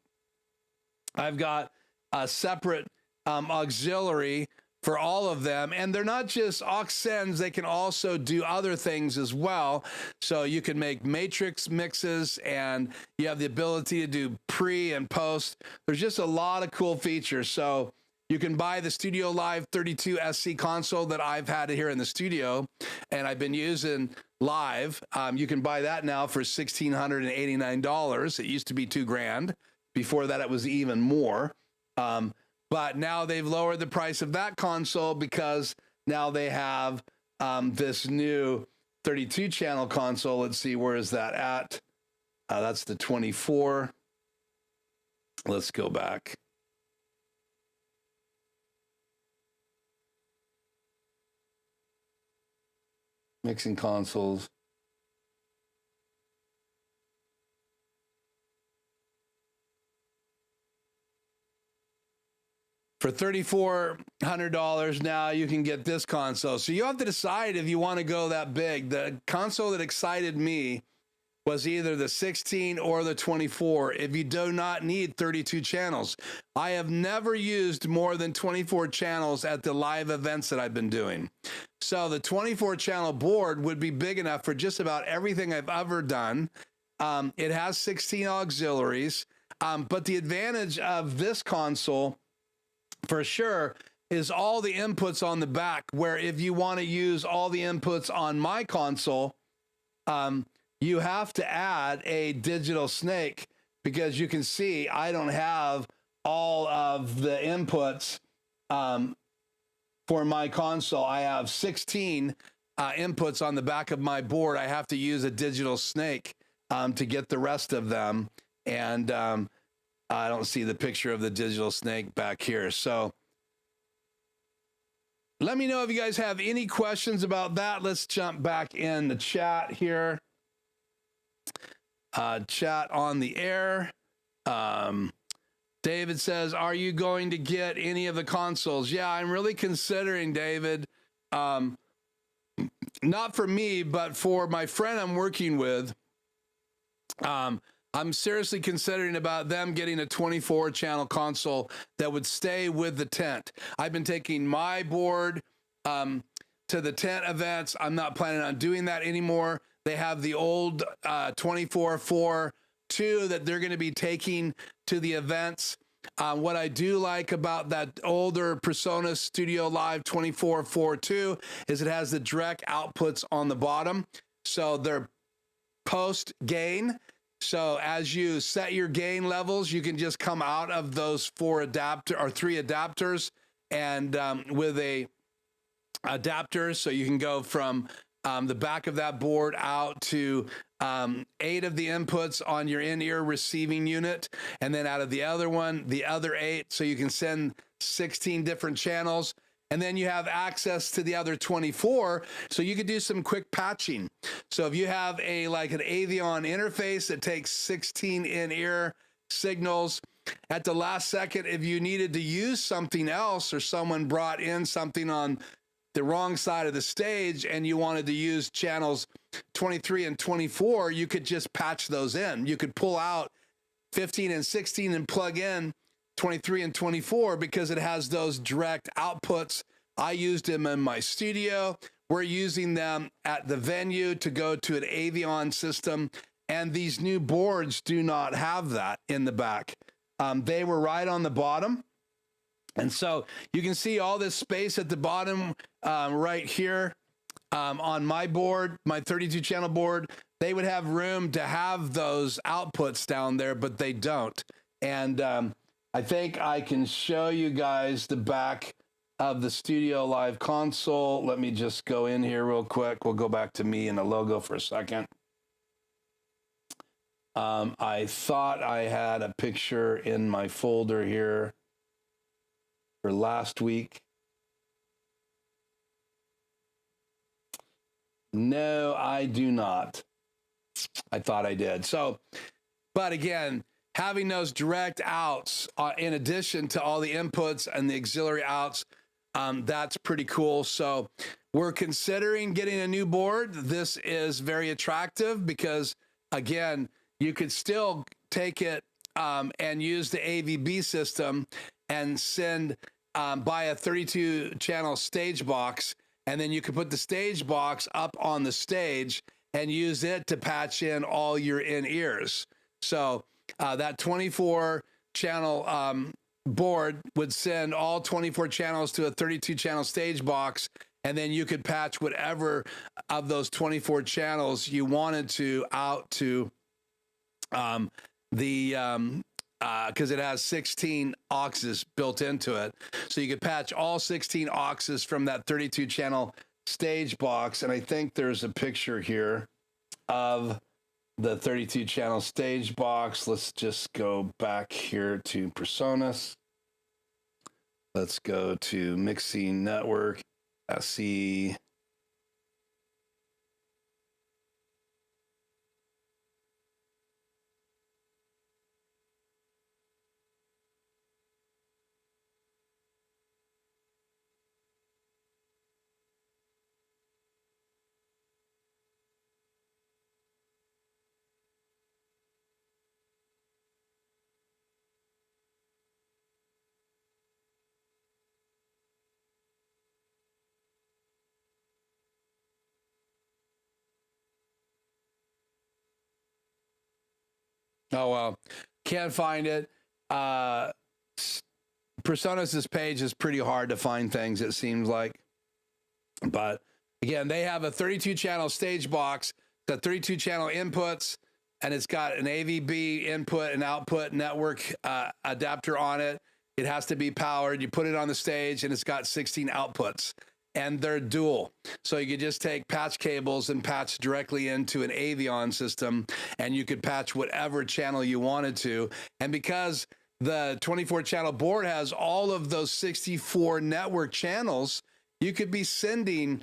I've got a separate auxiliary for all of them. And they're not just aux sends, they can also do other things as well. So you can make matrix mixes, and you have the ability to do pre and post. There's just a lot of cool features. So you can buy the StudioLive 32 SC console that I've had here in the studio, and I've been using live. You can buy that now for $1,689. It used to be $2,000. Before that, it was even more. But now they've lowered the price of that console because now they have this new 32 channel console. Let's see, where is that at? That's the 24. Let's go back. Mixing consoles. For $3,400 now, you can get this console. So you have to decide if you want to go that big. The console that excited me was either the 16 or the 24. If you do not need 32 channels. I have never used more than 24 channels at the live events that I've been doing. So the 24 channel board would be big enough for just about everything I've ever done. It has 16 auxiliaries, but the advantage of this console for sure is all the inputs on the back, where if you want to use all the inputs on my console, you have to add a digital snake, because you can see I don't have all of the inputs for my console. I have 16 inputs on the back of my board. I have to use a digital snake to get the rest of them. And I don't see the picture of the digital snake back here. So let me know if you guys have any questions about that. Let's jump back in the chat here. Chat on the air. David says, are you going to get any of the consoles? Yeah, I'm really considering, David. Not for me, but for my friend I'm working with. I'm seriously considering about them getting a 24 channel console that would stay with the tent. I've been taking my board to the tent events. I'm not planning on doing that anymore. They have the old 24/4 2 that they're going to be taking to the events. What I do like about that older Presonus StudioLive 24/4 2 is it has the direct outputs on the bottom. So they're post gain. So as you set your gain levels, you can just come out of those 3 adapters, and with a adapter, so you can go from the back of that board out to 8 of the inputs on your in-ear receiving unit, and then out of the other one, the other 8, so you can send 16 different channels. And then you have access to the other 24, so you could do some quick patching. So if you have like an Avion interface that takes 16 in-ear signals, at the last second, if you needed to use something else or someone brought in something on the wrong side of the stage and you wanted to use channels 23 and 24, you could just patch those in. You could pull out 15 and 16 and plug in 23 and 24 because it has those direct outputs. I used them in my studio. We're using them at the venue to go to an Avion system, and these new boards do not have that in the back. They were right on the bottom. And so you can see all this space at the bottom right here on my board, my 32 channel board. They would have room to have those outputs down there, but they don't. And I think I can show you guys the back of the StudioLive console. Let me just go in here real quick. We'll go back to me and the logo for a second. I thought I had a picture in my folder here for last week. No, I do not. I thought I did. So, but again, having those direct outs in addition to all the inputs and the auxiliary outs, that's pretty cool. So we're considering getting a new board. This is very attractive because, again, you could still take it and use the AVB system and send, buy a 32 channel stage box, and then you could put the stage box up on the stage and use it to patch in all your in-ears. So that 24 channel board would send all 24 channels to a 32 channel stage box, and then you could patch whatever of those 24 channels you wanted to out to because it has 16 auxes built into it. So you could patch all 16 auxes from that 32 channel stage box. And I think there's a picture here of the 32 channel stage box. Let's just go back here to Presonus. Let's go to Mixing Network, SE. Oh, well, can't find it. Presonus's page is pretty hard to find things, it seems like. But again, they have a 32 channel stage box, got 32 channel inputs, and it's got an AVB input and output network adapter on it. It has to be powered. You put it on the stage and it's got 16 outputs, and they're dual. So you could just take patch cables and patch directly into an Avion system, and you could patch whatever channel you wanted to. And because the 24 channel board has all of those 64 network channels, you could be sending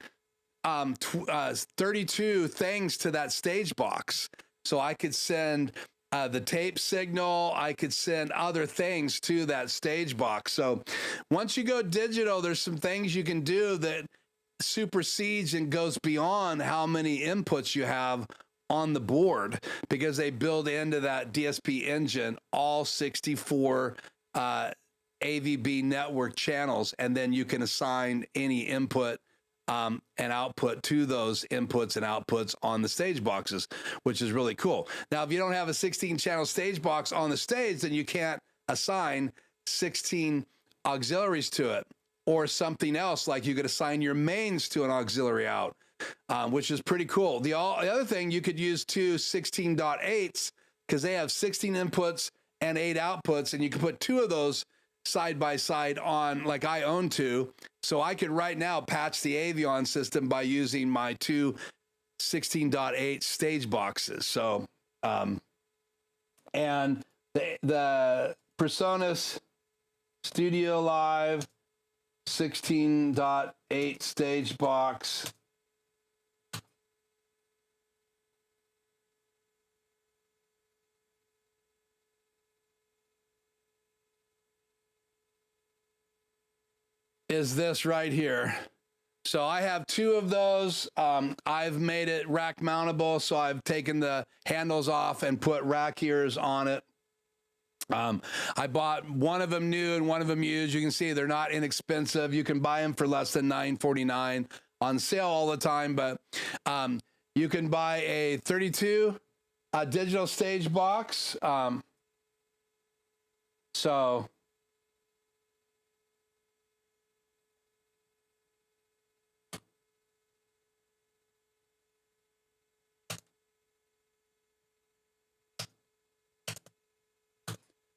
32 things to that stage box. So I could send the tape signal, I could send other things to that stage box. So once you go digital, there's some things you can do that supersedes and goes beyond how many inputs you have on the board, because they build into that DSP engine all 64 AVB network channels, and then you can assign any input and output to those inputs and outputs on the stage boxes, which is really cool. Now, if you don't have a 16 channel stage box on the stage, then you can't assign 16 auxiliaries to it, or something else, like you could assign your mains to an auxiliary out, which is pretty cool. The other thing, you could use two 16.8s because they have 16 inputs and 8 outputs, and you can put 2 of those side by side on, like I own 2. So I could right now patch the Avion system by using my 2 16.8 stage boxes. So, and the Presonus StudioLive 16.8 stage box is this right here. So I have 2 of those. I've made it rack mountable, so I've taken the handles off and put rack ears on it. I bought one of them new and one of them used. You can see they're not inexpensive. You can buy them for less than $9.49, on sale all the time. But you can buy a 32 digital stage box. So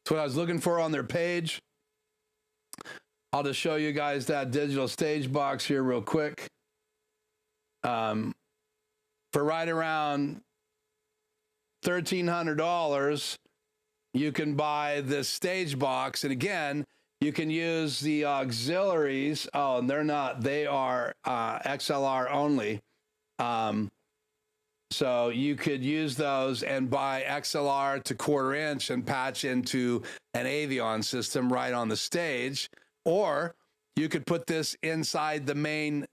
that's what I was looking for on their page. I'll just show you guys that digital stage box here real quick. For right around $1,300, you can buy this stage box. And again, you can use the auxiliaries. Oh, and they're not, they are XLR only. So you could use those and buy XLR to 1/4 inch and patch into an Avion system right on the stage. Or you could put this inside the main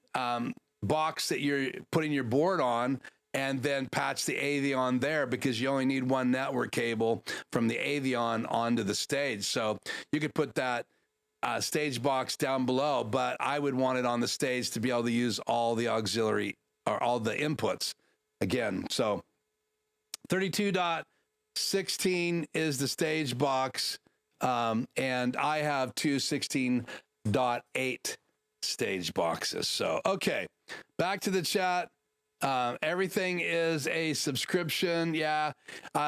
box that you're putting your board on and then patch the Avion there, because you only need one network cable from the Avion onto the stage. So you could put that stage box down below, but I would want it on the stage to be able to use all the auxiliary or all the inputs. Again, so 32.16 is the stage box, and I have 2 16.8 stage boxes. So, okay, back to the chat. Everything is a subscription. Yeah,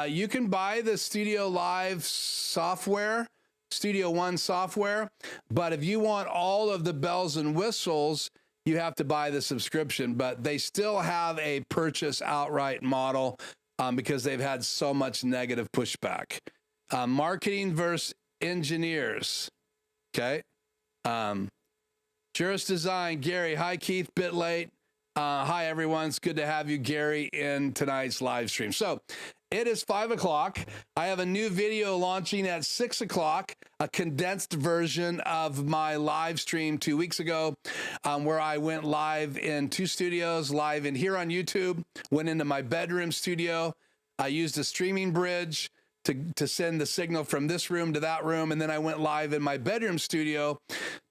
you can buy the StudioLive software, Studio One software, but if you want all of the bells and whistles, you have to buy the subscription. But they still have a purchase outright model because they've had so much negative pushback. Marketing versus engineers. Okay. Juris Design, Gary. Hi, Keith. Bit late. Hi, everyone. It's good to have you, Gary, in tonight's live stream. So it is 5 o'clock. I have a new video launching at 6 o'clock, a condensed version of my live stream 2 weeks ago, where I went live in 2 studios, live in here on YouTube, went into my bedroom studio. I used a streaming bridge to send the signal from this room to that room. And then I went live in my bedroom studio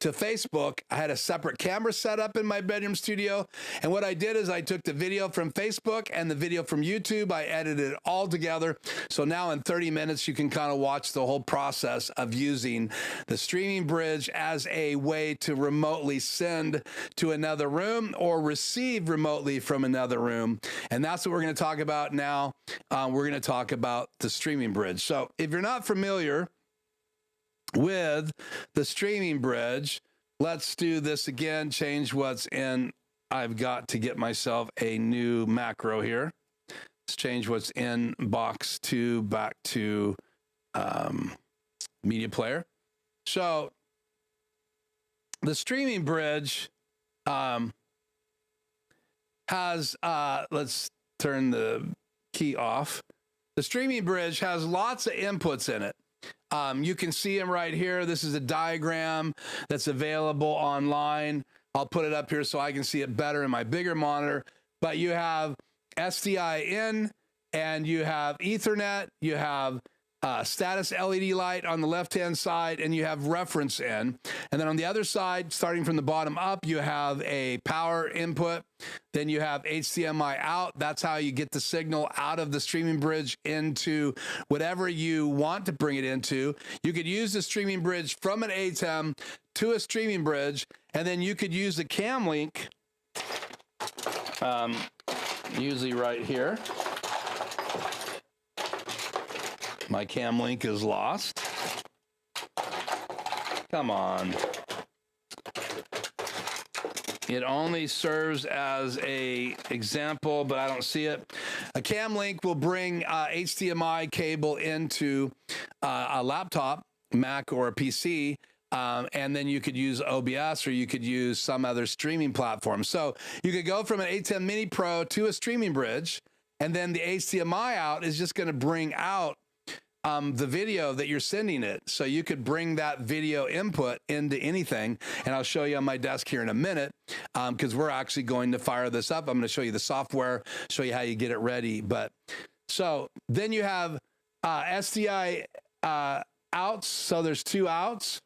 to Facebook. I had a separate camera set up in my bedroom studio. And what I did is I took the video from Facebook and the video from YouTube. I edited it all together. So now in 30 minutes, you can kind of watch the whole process of using the streaming bridge as a way to remotely send to another room or receive remotely from another room. And that's what we're going to talk about now. We're going to talk about the streaming bridge. So if you're not familiar with the streaming bridge, let's do this again, change what's in. I've got to get myself a new macro here. Let's change what's in box 2 back to media player. So the streaming bridge has, let's turn the key off. The streaming bridge has lots of inputs in it. You can see them right here. This is a diagram that's available online. I'll put it up here so I can see it better in my bigger monitor. But you have SDI in, and you have Ethernet, you have status LED light on the left-hand side, and you have reference in. And then on the other side, starting from the bottom up, you have a power input. Then you have HDMI out. That's how you get the signal out of the streaming bridge into whatever you want to bring it into. You could use the streaming bridge from an ATEM to a streaming bridge, and then you could use the cam link, usually right here. My cam link is lost. Come on. It only serves as a example, but I don't see it. A cam link will bring HDMI cable into a laptop, Mac or a PC, and then you could use OBS or you could use some other streaming platform. So you could go from an ATEM Mini Pro to a streaming bridge, and then the HDMI out is just going to bring out the video that you're sending it. So you could bring that video input into anything. And I'll show you on my desk here in a minute, because we're actually going to fire this up. I'm going to show you the software, show you how you get it ready. But so then you have SDI outs. So there's 2 outs.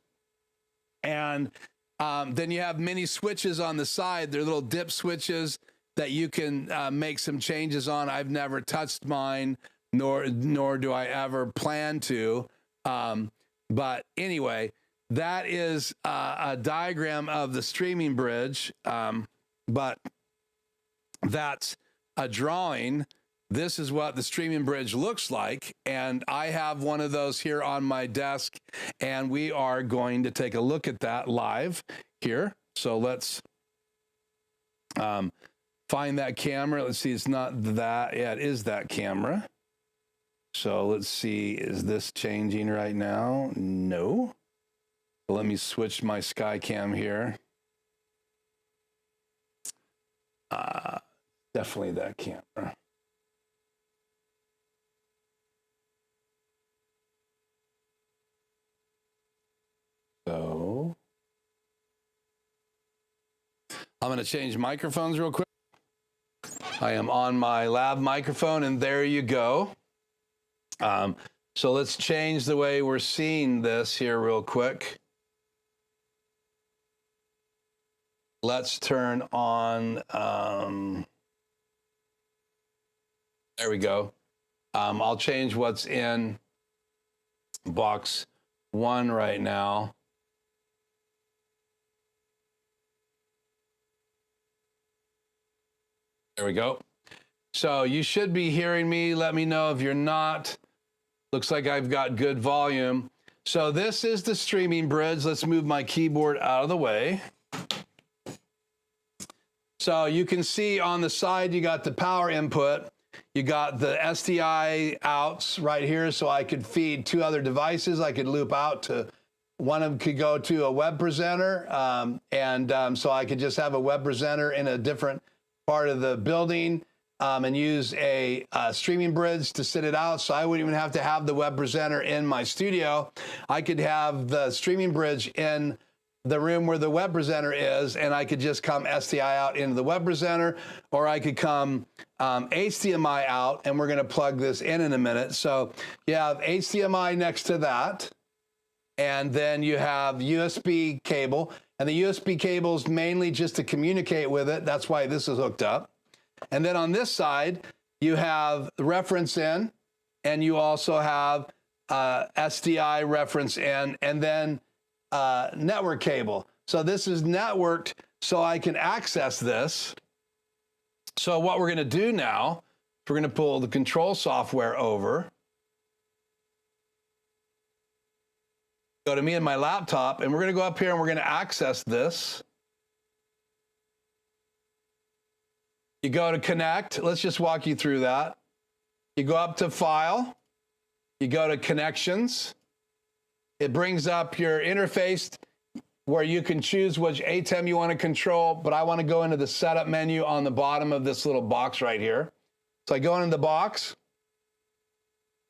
And then you have many switches on the side. They're little dip switches that you can make some changes on. I've never touched mine, nor do I ever plan to. But anyway, that is a diagram of the streaming bridge. But that's a drawing. This is what the streaming bridge looks like. And I have one of those here on my desk, and we are going to take a look at that live here. So let's find that camera. Let's see, it's not that. Yeah, it is that camera. So let's see, is this changing right now? No. Let me switch my Skycam here. Definitely that camera. So I'm going to change microphones real quick. I am on my lav microphone, and there you go. So let's change the way we're seeing this here real quick. Let's turn on, there we go. I'll change what's in box 1 right now. There we go. So you should be hearing me. Let me know if you're not. Looks like I've got good volume. So this is the streaming bridge. Let's move my keyboard out of the way. So you can see on the side, you got the power input. You got the SDI outs right here. So I could feed 2 other devices. I could loop out to, one of them could go to a web presenter. So I could just have a web presenter in a different part of the building, and use a streaming bridge to sit it out. So I wouldn't even have to have the web presenter in my studio. I could have the streaming bridge in the room where the web presenter is, and I could just come SDI out into the web presenter, or I could come HDMI out, and we're going to plug this in a minute. So you have HDMI next to that, and then you have USB cable, and the USB cable is mainly just to communicate with it. That's why this is hooked up. And then on this side, you have reference in, and you also have SDI reference in, and then network cable. So this is networked so I can access this. So what we're going to do now, we're going to pull the control software over. Go to me and my laptop, and we're going to go up here and we're going to access this. You go to connect. Let's just walk you through that. You go up to file. You go to connections. It brings up your interface where you can choose which ATEM you want to control, but I want to go into the setup menu on the bottom of this little box right here. So I go into the box,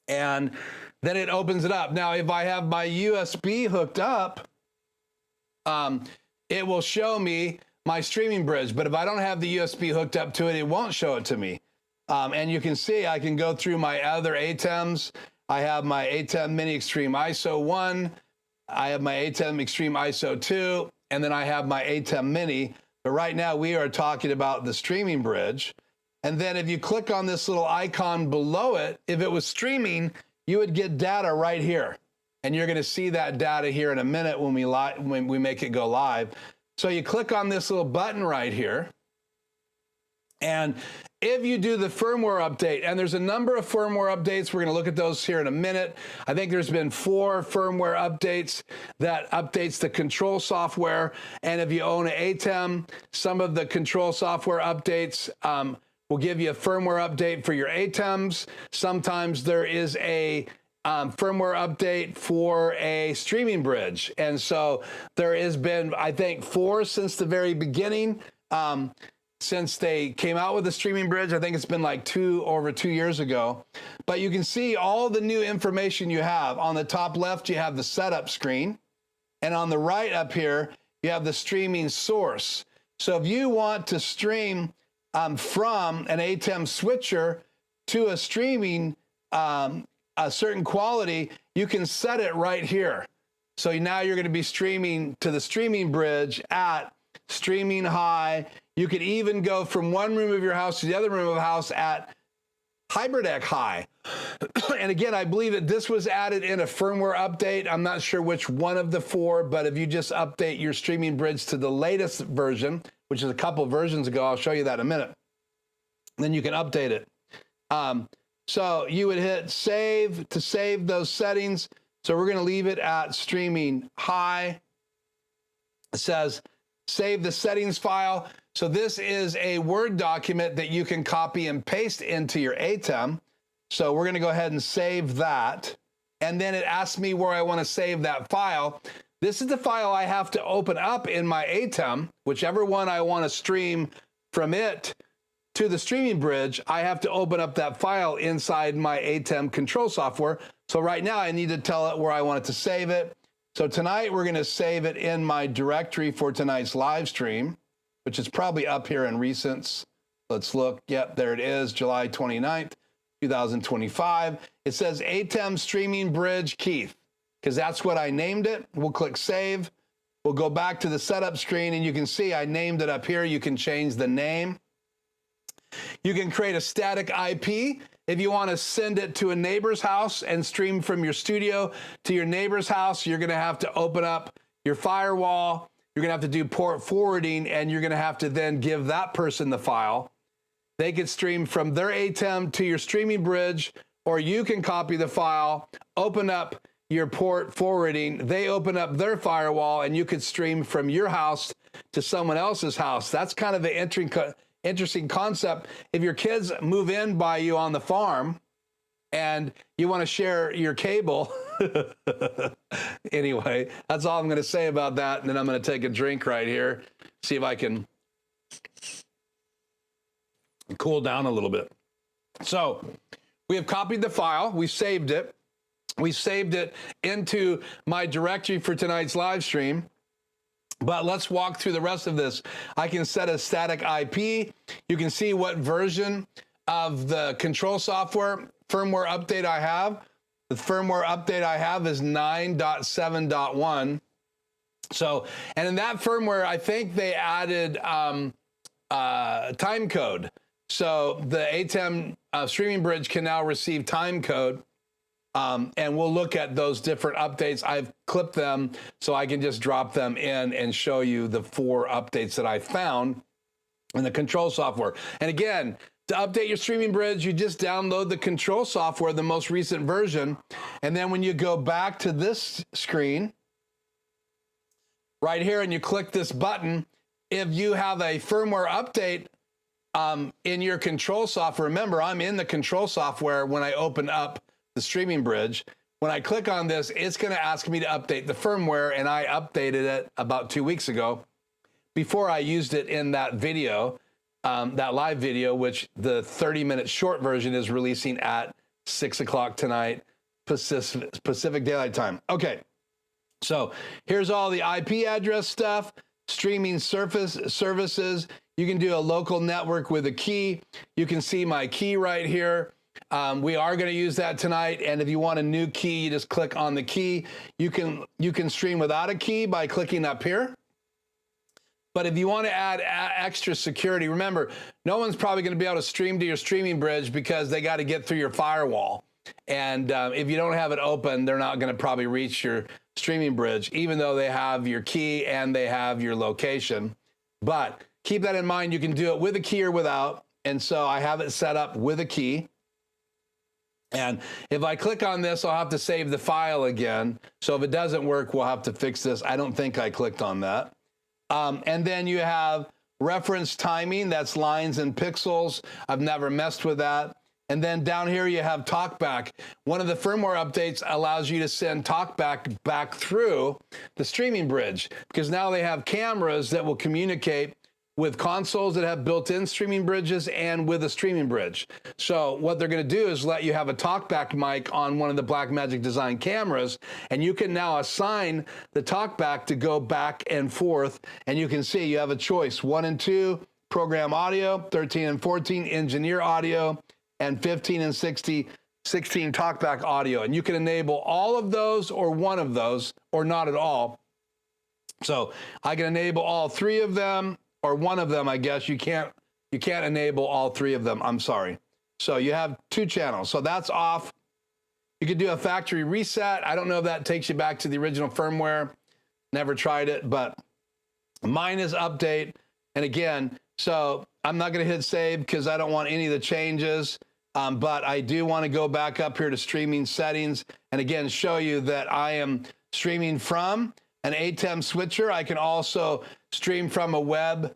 and then it opens it up. Now, if I have my USB hooked up, it will show me my streaming bridge, but if I don't have the USB hooked up to it, it won't show it to me. And you can see I can go through my other ATEMs. I have my ATEM Mini Extreme ISO 1, I have my ATEM Extreme ISO 2, and then I have my ATEM Mini. But right now we are talking about the streaming bridge. And then if you click on this little icon below it, if it was streaming, you would get data right here. And you're gonna see that data here in a minute when we make it go live. So you click on this little button right here, and if you do the firmware update, and there's a number of firmware updates, we're going to look at those here in a minute. I think there's been 4 firmware updates that updates the control software. And if you own an ATEM, some of the control software updates will give you a firmware update for your ATEMs. Sometimes there is a firmware update for a streaming bridge. And so there has been, I think, 4 since the very beginning. since they came out with the streaming bridge. I think it's been like over 2 years ago. But you can see all the new information you have. On the top left, you have the setup screen. And on the right up here, you have the streaming source. So if you want to stream from an ATEM switcher to a streaming, a certain quality, you can set it right here. So now you're going to be streaming to the streaming bridge at streaming high. You could even go from one room of your house to the other room of the house at HybridX high. And again, I believe that this was added in a firmware update. I'm not sure which one of the four, but if you just update your streaming bridge to the latest version, which is a couple versions ago, I'll show you that in a minute, then you can update it. So you would hit save to save those settings. So we're going to leave it at streaming high. It says save the settings file. So this is a Word document that you can copy and paste into your ATEM. So we're going to go ahead and save that. And then it asks me where I want to save that file. This is the file I have to open up in my ATEM, whichever one I want to stream from it to the streaming bridge. I have to open up that file inside my ATEM control software. So right now I need to tell it where I want it to save it. So tonight we're going to save it in my directory for tonight's live stream, which is probably up here in recents. Let's look. Yep, there it is, July 29th, 2025. It says ATEM Streaming Bridge Keith, because that's what I named it. We'll click Save. We'll go back to the setup screen, and you can see I named it up here. You can change the name. You can create a static IP. If you want to send it to a neighbor's house and stream from your studio to your neighbor's house, you're going to have to open up your firewall. You're going to have to do port forwarding, and you're going to have to then give that person the file. They could stream from their ATEM to your streaming bridge, or you can copy the file, open up your port forwarding. They open up their firewall, and you could stream from your house to someone else's house. That's kind of an interesting concept. If your kids move in by you on the farm and you want to share your cable, anyway, that's all I'm going to say about that. And then I'm going to take a drink right here, see if I can cool down a little bit. So we have copied the file. We saved it. We saved it into my directory for tonight's live stream. But let's walk through the rest of this. I can set a static IP. You can see what version of the control software firmware update I have. The firmware update I have is 9.7.1. So, and in that firmware, I think they added time code. So the ATEM streaming bridge can now receive time code. And we'll look at those different updates. I've clipped them so I can just drop them in and show you the 4 updates that I found in the control software. And again, to update your streaming bridge, you just download the control software, the most recent version. And then when you go back to this screen right here and you click this button, if you have a firmware update in your control software, remember, I'm in the control software when I open up the streaming bridge. When I click on this, it's going to ask me to update the firmware, and I updated it about 2 weeks ago before I used it in that video, that live video, which the 30-minute short version is releasing at 6 o'clock tonight, Pacific Daylight Time. Okay, so here's all the IP address stuff, streaming services. You can do a local network with a key. You can see my key right here. We are going to use that tonight, and if you want a new key, you just click on the key. You can stream without a key by clicking up here. But if you want to add extra security, remember, no one's probably going to be able to stream to your streaming bridge because they got to get through your firewall. And if you don't have it open, they're not going to probably reach your streaming bridge, even though they have your key and they have your location. But keep that in mind. You can do it with a key or without. And so I have it set up with a key. And if I click on this, I'll have to save the file again. So if it doesn't work, we'll have to fix this. I don't think I clicked on that. And then you have reference timing. That's lines and pixels. I've never messed with that. And then down here, you have TalkBack. One of the firmware updates allows you to send TalkBack back through the streaming bridge, because now they have cameras that will communicate with consoles that have built-in streaming bridges and with a streaming bridge. So what they're going to do is let you have a talkback mic on one of the BlackMagic design cameras, and you can now assign the talkback to go back and forth, and you can see you have a choice: 1 and 2 program audio, 13 and 14 engineer audio, and 15 and 16 talkback audio. And you can enable all of those or one of those or not at all. So I can enable all 3 of them or one of them. I guess you can't enable all 3 of them. I'm sorry. So you have 2 channels. So that's off. You could do a factory reset. I don't know if that takes you back to the original firmware. Never tried it, but mine is update. And again, so I'm not going to hit save because I don't want any of the changes. But I do want to go back up here to streaming settings and again show you that I am streaming from an ATEM switcher. I can also stream from a web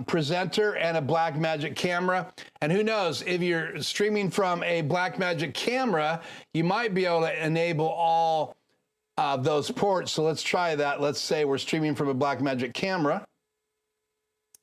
presenter and a BlackMagic camera. And who knows, if you're streaming from a BlackMagic camera, you might be able to enable all those ports. So let's try that. Let's say we're streaming from a BlackMagic camera.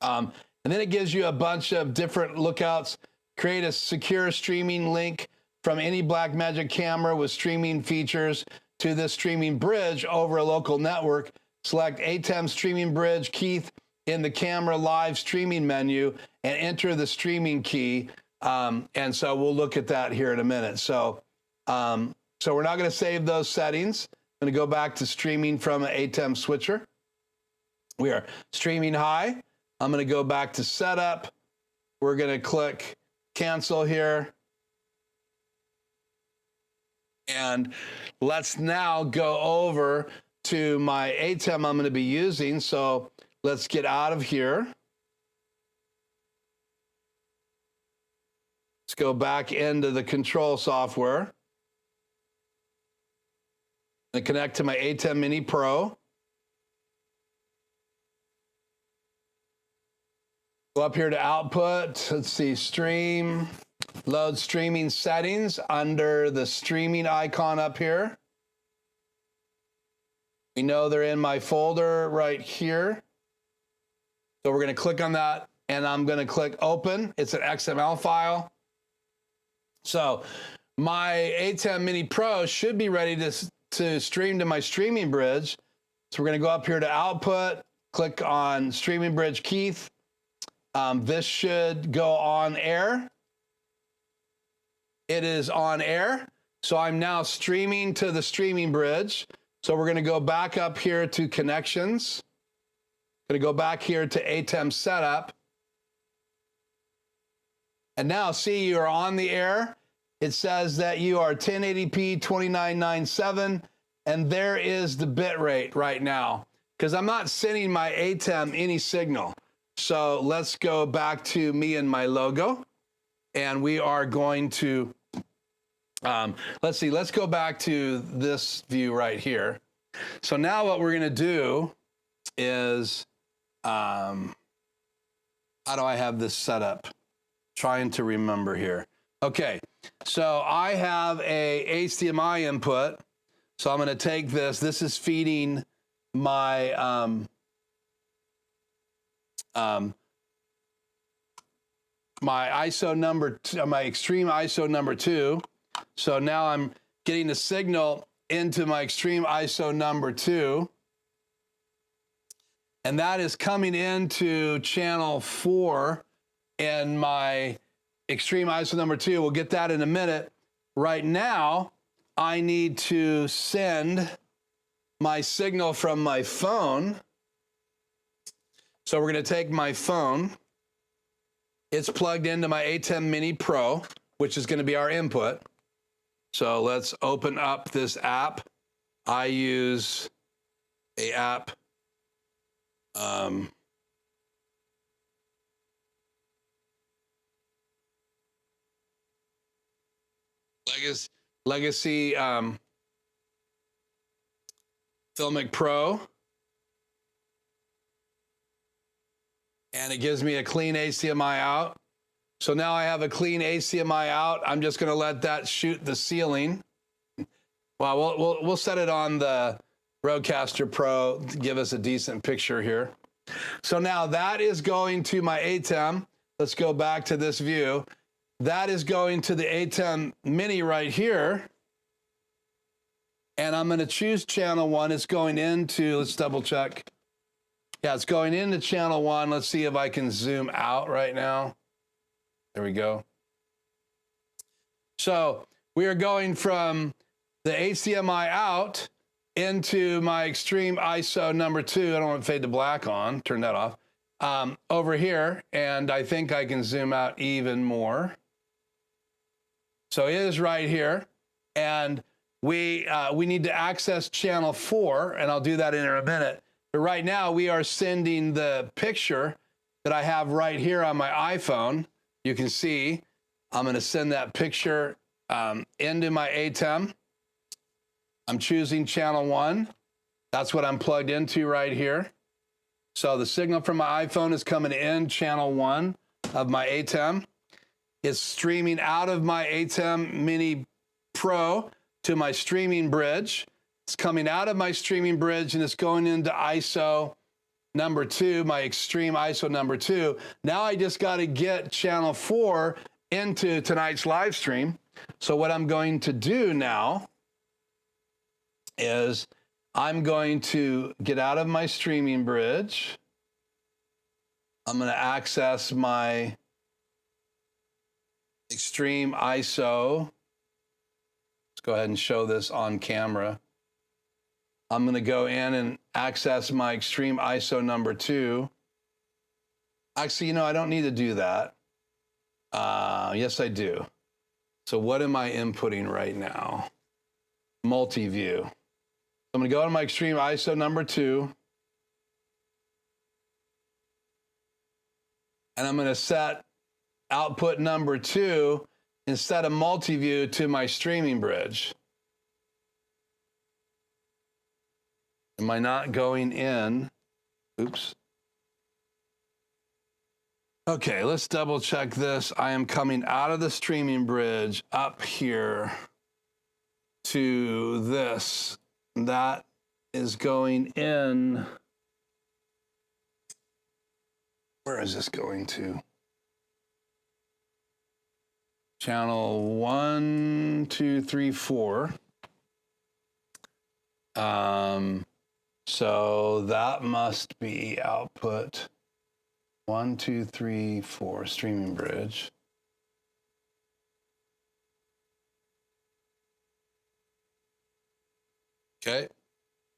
And then it gives you a bunch of different lookouts. Create a secure streaming link from any BlackMagic camera with streaming features to this streaming bridge over a local network. Select ATEM streaming bridge, Keith, in the camera live streaming menu and enter the streaming key. And so we'll look at that here in a minute. So we're not going to save those settings. I'm going to go back to streaming from an ATEM switcher. We are streaming high. I'm going to go back to setup. We're going to click cancel here. And let's now go over to my ATEM I'm going to be using. So let's get out of here. Let's go back into the control software and connect to my ATEM Mini Pro. Go up here to output. Let's see, stream, load streaming settings under the streaming icon up here. We know they're in my folder right here. So we're going to click on that and I'm going to click open. It's an XML file. So my ATEM Mini Pro should be ready to stream to my streaming bridge. So we're going to go up here to output, click on streaming bridge Keith. This should go on air. It is on air. So I'm now streaming to the streaming bridge. So we're going to go back up here to connections. Going to go back here to ATEM setup. And now see you are on the air. It says that you are 1080p 2997. And there is the bit rate right now because I'm not sending my ATEM any signal. So let's go back to me and my logo. And we are going to, let's go back to this view right here. So now what we're going to do is, how do I have this set up? Trying to remember here. Okay, so I have a HDMI input. So I'm going to take this. This is feeding my my ISO number, my extreme ISO number 2. So now I'm getting a signal into my extreme ISO number 2. And that is coming into channel 4 in my extreme ISO number 2. We'll get that in a minute. Right now, I need to send my signal from my phone. So we're going to take my phone. It's plugged into my ATEM Mini Pro, which is going to be our input. So let's open up this app. I use a app. Legacy Filmic Pro. And it gives me a clean HDMI out. So now I have a clean HDMI out. I'm just going to let that shoot the ceiling. Well, we'll set it on the Rodecaster Pro to give us a decent picture here. So now that is going to my ATEM. Let's go back to this view. That is going to the ATEM mini right here. And I'm going to choose channel 1. It's going into, let's double check. Yeah, it's going into channel 1. Let's see if I can zoom out right now. There we go. So we are going from the HDMI out into my extreme ISO number 2. I don't want fade to black on. Turn that off. Over here, and I think I can zoom out even more. So it is right here, and we need to access channel 4, and I'll do that in a minute. But right now, we are sending the picture that I have right here on my iPhone. You can see I'm going to send that picture into my ATEM. I'm choosing channel 1. That's what I'm plugged into right here. So the signal from my iPhone is coming in channel 1 of my ATEM. It's streaming out of my ATEM Mini Pro to my streaming bridge. It's coming out of my streaming bridge and it's going into ISO number 2, my extreme ISO number 2. Now I just got to get channel 4 into tonight's live stream. So what I'm going to do now is I'm going to get out of my streaming bridge. I'm going to access my extreme ISO. Let's go ahead and show this on camera. I'm going to go in and access my extreme ISO number 2. Actually, you know, I don't need to do that. Yes, I do. So what am I inputting right now? Multi-view. I'm going to go to my extreme ISO number 2. And I'm going to set output number 2 instead of multi-view to my streaming bridge. Am I not going in? Oops. Okay, let's double check this. I am coming out of the streaming bridge up here to this. That is going in. Where is this going to? Channel 1, 2, 3, 4. So that must be output 1, 2, 3, 4, streaming bridge. Okay,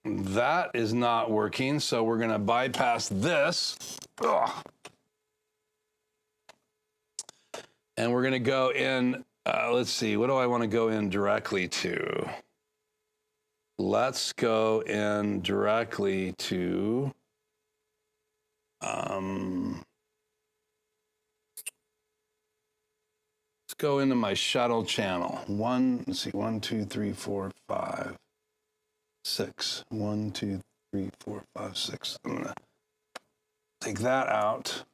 that is not working, so we're gonna bypass this. Ugh. And we're gonna go in, let's see, what do I wanna go in directly to? Let's go in directly to, let's go into my shuttle channel. Let's see, 1, 2, 3, 4, 5. 6. 1, 2, 3, 4, 5, 6. I'm gonna take that out.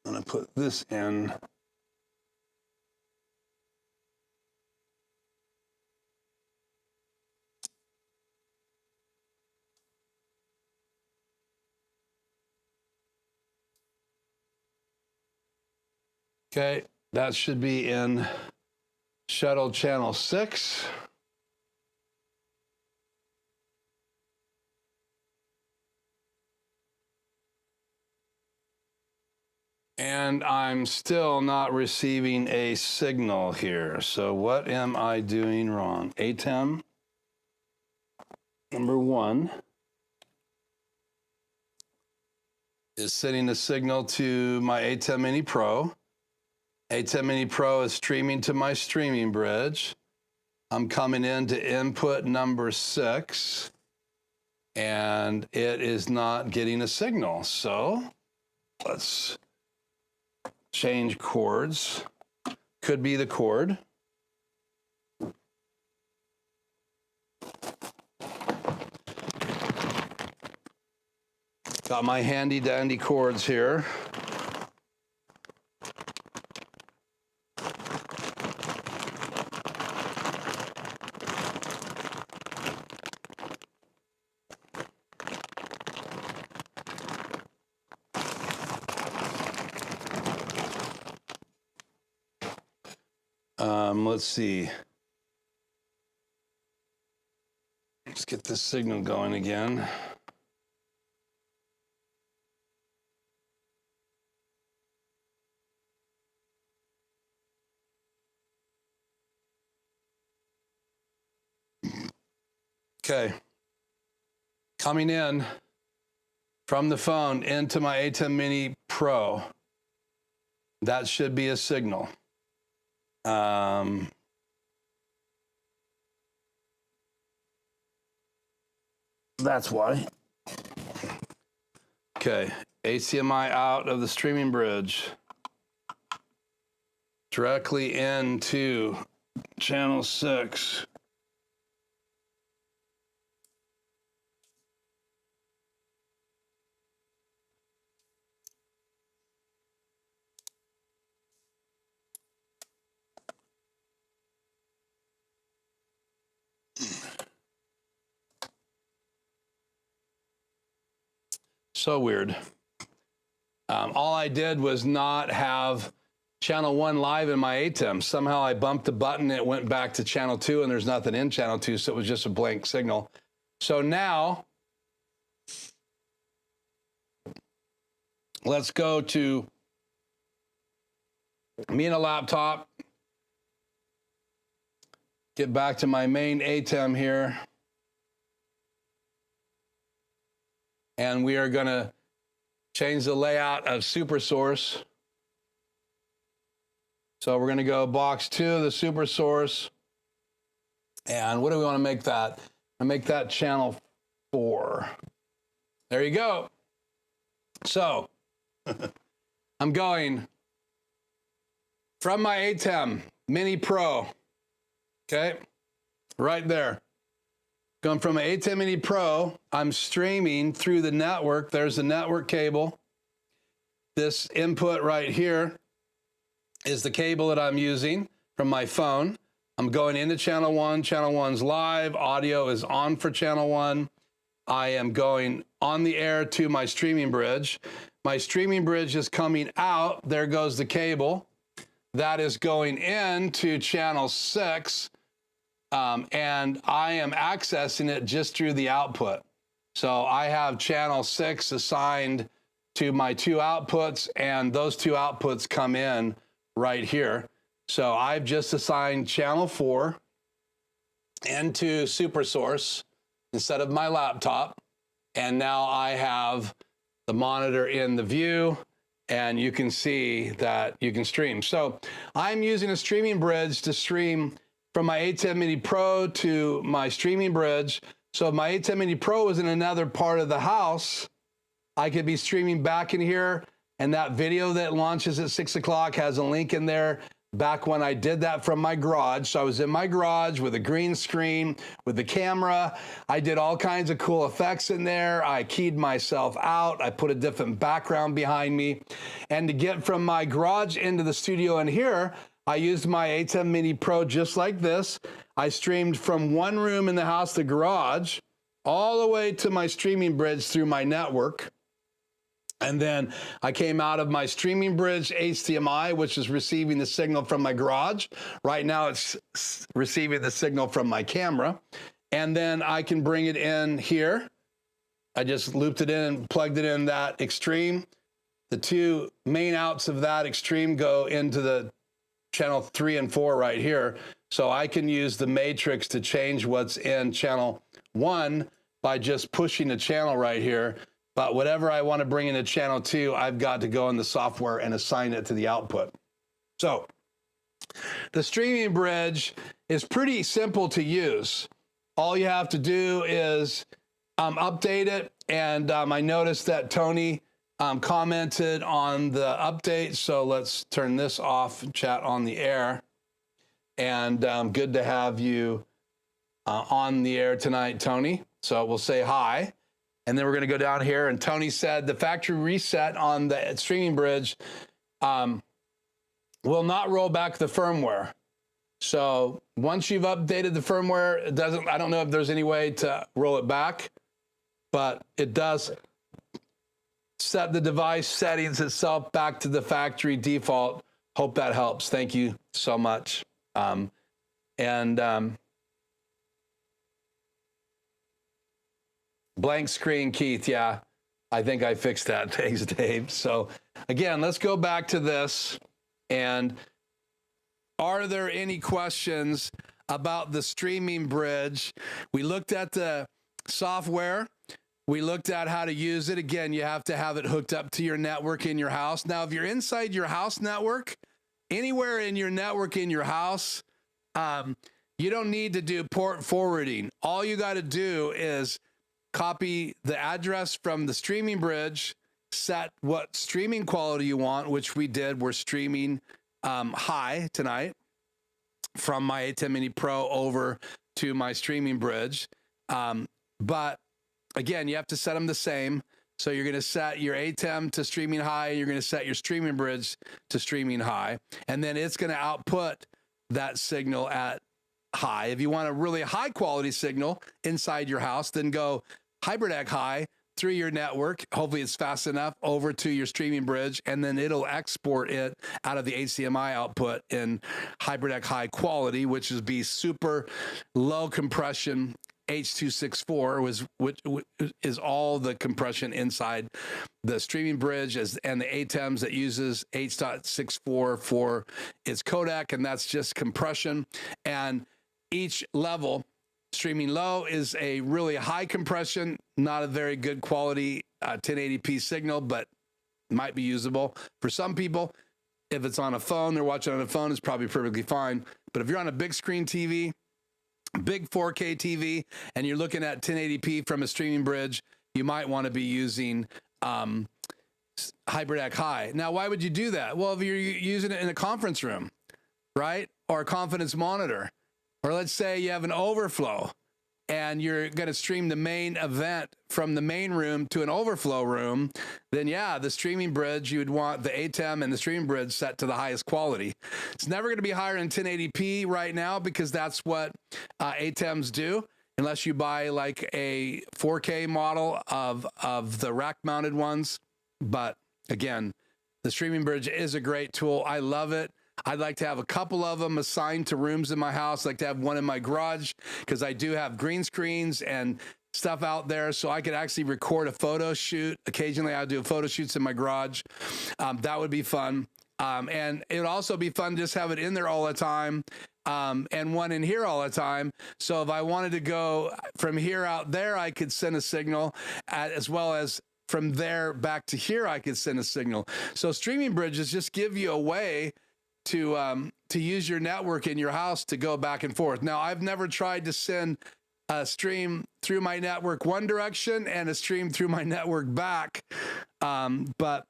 I'm gonna put this in. Okay, that should be in shuttle channel 6. And I'm still not receiving a signal here. So what am I doing wrong? ATEM number 1 is sending a signal to my ATEM Mini Pro. ATEM Mini Pro is streaming to my streaming bridge. I'm coming in to input number 6, and it is not getting a signal. So let's change chords. Could be the chord. Got my handy dandy chords here. Let's see. Let's get this signal going again. Okay. Coming in from the phone into my ATEM Mini Pro. That should be a signal. That's why. Okay, HDMI out of the streaming bridge. Directly into channel 6. So weird. All I did was not have channel 1 live in my ATEM. Somehow I bumped the button, it went back to channel 2, and there's nothing in channel 2, so it was just a blank signal. So now, let's go to me and a laptop. Get back to my main ATEM here. And we are going to change the layout of SuperSource. So we're going to go box 2, the SuperSource. And what do we want to make that? I make that channel 4. There you go. So I'm going from my ATEM Mini Pro. Okay, right there. Going from an ATEM Mini Pro, I'm streaming through the network. There's the network cable. This input right here is the cable that I'm using from my phone. I'm going into channel 1. Channel 1's live. Audio is on for channel 1. I am going on the air to my streaming bridge. My streaming bridge is coming out. There goes the cable. That is going into channel 6. And I am accessing it just through the output. So I have channel 6 assigned to my 2 outputs, and those 2 outputs come in right here. So I've just assigned channel 4 into SuperSource instead of my laptop. And now I have the monitor in the view, and you can see that you can stream. So I'm using a streaming bridge to stream from my ATEM Mini Pro to my streaming bridge. So if my ATEM Mini Pro is in another part of the house, I could be streaming back in here, and that video that launches at 6 o'clock has a link in there back when I did that from my garage. So I was in my garage with a green screen, with the camera. I did all kinds of cool effects in there. I keyed myself out. I put a different background behind me. And to get from my garage into the studio in here, I used my ATEM Mini Pro just like this. I streamed from one room in the house, the garage, all the way to my streaming bridge through my network. And then I came out of my streaming bridge HDMI, which is receiving the signal from my garage. Right now it's receiving the signal from my camera. And then I can bring it in here. I just looped it in and plugged it in that extreme. The 2 main outs of that extreme go into the channel 3 and 4 right here. So I can use the matrix to change what's in channel 1 by just pushing the channel right here. But whatever I want to bring into channel 2, I've got to go in the software and assign it to the output. So the streaming bridge is pretty simple to use. All you have to do is update it. And I noticed that Tony commented on the update. So let's turn this off and chat on the air. And good to have you on the air tonight, Tony. So we'll say hi. And then we're going to go down here. And Tony said the factory reset on the streaming bridge will not roll back the firmware. So once you've updated the firmware, it doesn't, I don't know if there's any way to roll it back, but it does set the device settings itself back to the factory default. Hope that helps. Thank you so much. Blank screen, Keith. Yeah, I think I fixed that. Thanks, Dave. So again, let's go back to this. And are there any questions about the streaming bridge? We looked at the software. We looked at how to use it. Again, you have to have it hooked up to your network in your house. Now, if you're inside your house network, anywhere in your network in your house, you don't need to do port forwarding. All you got to do is copy the address from the streaming bridge, set what streaming quality you want, which we did. We're streaming high tonight from my A10 Mini Pro over to my streaming bridge. But again, you have to set them the same. So you're going to set your ATEM to streaming high. You're going to set your streaming bridge to streaming high. And then it's going to output that signal at high. If you want a really high quality signal inside your house, then go HybridX high through your network. Hopefully it's fast enough over to your streaming bridge, and then it'll export it out of the HDMI output in HybridX high quality, which is be super low compression H.264, which is all the compression inside the streaming bridge and the ATEMs that uses H.64 for its codec, and that's just compression. And each level, streaming low is a really high compression, not a very good quality 1080p signal, but might be usable for some people. If it's on a phone, they're watching on a phone, it's probably perfectly fine. But if you're on a big screen TV, big 4K TV, and you're looking at 1080p from a streaming bridge, you might want to be using HybridX high. Now, why would you do that? Well, if you're using it in a conference room, right? Or a conference monitor, or let's say you have an overflow and you're going to stream the main event from the main room to an overflow room, then yeah, the streaming bridge, you would want the ATEM and the streaming bridge set to the highest quality. It's never going to be higher than 1080p right now because that's what ATEMs do, unless you buy like a 4K model of the rack mounted ones. But again, the streaming bridge is a great tool. I love it. I'd like to have a couple of them assigned to rooms in my house. I'd like to have one in my garage because I do have green screens and stuff out there, so I could actually record a photo shoot. Occasionally I'll do photo shoots in my garage. That would be fun. And it would also be fun to just have it in there all the time, and one in here all the time. So if I wanted to go from here out there, I could send a signal, as well as from there back to here, I could send a signal. So streaming bridges just give you a way to use your network in your house to go back and forth. Now, I've never tried to send a stream through my network one direction and a stream through my network back. But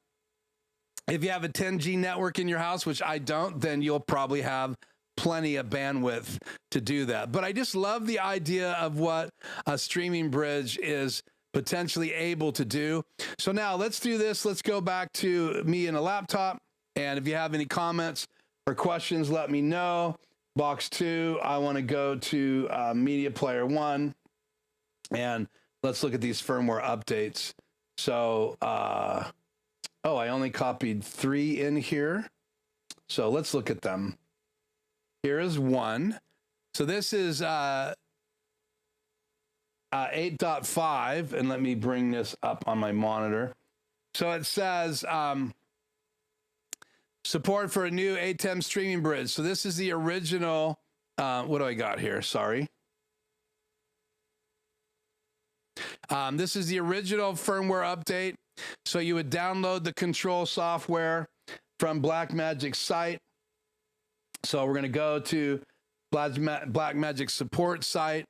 if you have a 10G network in your house, which I don't, then you'll probably have plenty of bandwidth to do that. But I just love the idea of what a streaming bridge is potentially able to do. So now let's do this. Let's go back to me in a laptop. And if you have any comments or questions, let me know. Box 2, I want to go to Media Player 1, and let's look at these firmware updates. So, oh, I only copied 3 in here. So let's look at them. Here is 1. So this is 8.5, and let me bring this up on my monitor. So it says support for a new ATEM streaming bridge. So this is the original, what do I got here? Sorry. This is the original firmware update. So you would download the control software from BlackMagic's site. So we're going to go to BlackMagic support site.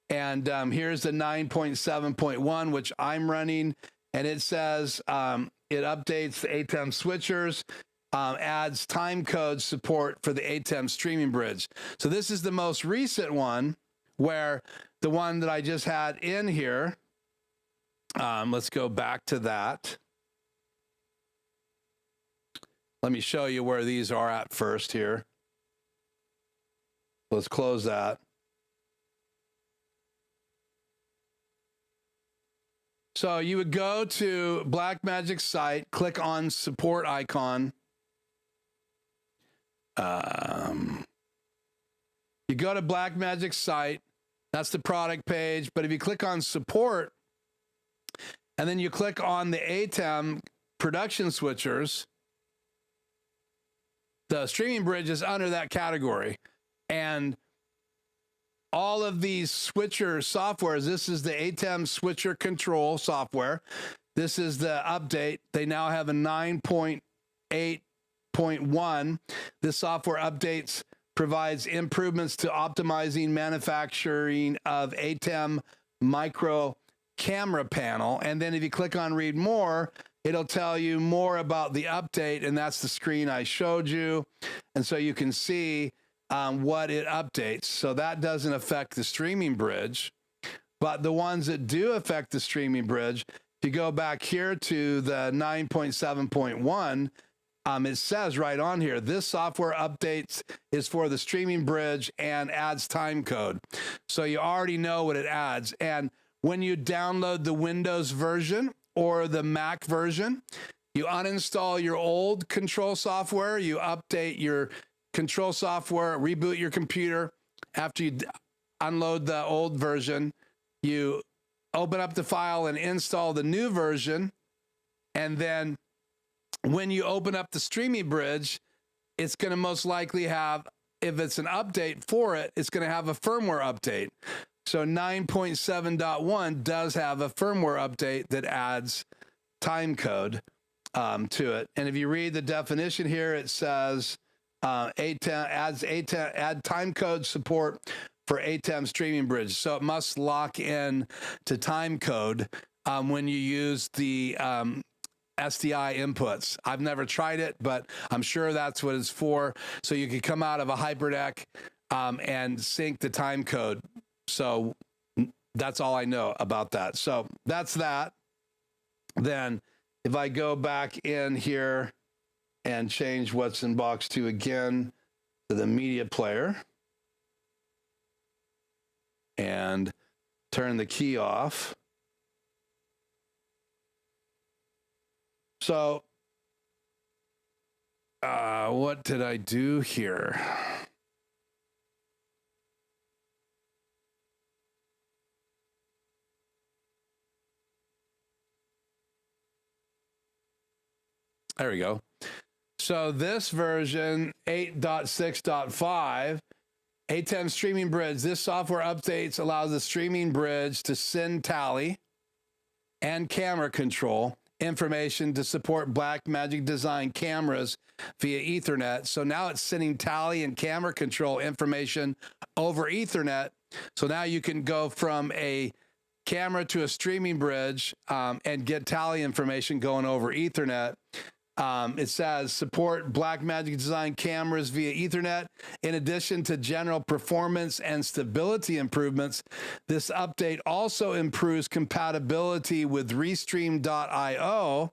And here's the 9.7.1, which I'm running. And it says it updates the ATEM switchers. Adds time code support for the ATEM streaming bridge. So this is the most recent one, where the one that I just had in here, let's go back to that. Let me show you where these are at first here. Let's close that. So you would go to BlackMagic's site, click on support icon. You go to BlackMagic's site. That's the product page. But if you click on support, and then you click on the ATEM production switchers, the streaming bridge is under that category. And all of these switcher softwares, this is the ATEM switcher control software. This is the update. They now have a 9.8.1. This software updates provides improvements to optimizing manufacturing of ATEM micro camera panel. And then if you click on read more, it'll tell you more about the update. And that's the screen I showed you. And so you can see what it updates. So that doesn't affect the streaming bridge. But the ones that do affect the streaming bridge, if you go back here to the 9.7.1, it says right on here, this software updates is for the streaming bridge and adds time code. So you already know what it adds. And when you download the Windows version or the Mac version, you uninstall your old control software, you update your control software, reboot your computer. After you unload the old version, you open up the file and install the new version. And then when you open up the streaming bridge, it's going to most likely have, if it's an update for it, it's going to have a firmware update. So 9.7.1 does have a firmware update that adds time code to it. And if you read the definition here, it says add time code support for ATEM streaming bridge. So it must lock in to time code when you use the SDI inputs. I've never tried it, but I'm sure that's what it's for. So you could come out of a HyperDeck and sync the time code. So that's all I know about that. So that's that. Then if I go back in here and change what's in box 2 again to the media player and turn the key off. So what did I do here? There we go. So this version 8.6.5, ATEM streaming bridge, this software updates allows the streaming bridge to send tally and camera control information to support BlackMagic design cameras via Ethernet. So now it's sending tally and camera control information over Ethernet. So now you can go from a camera to a streaming bridge and get tally information going over Ethernet. It says support BlackMagic design cameras via Ethernet. In addition to general performance and stability improvements, this update also improves compatibility with Restream.io.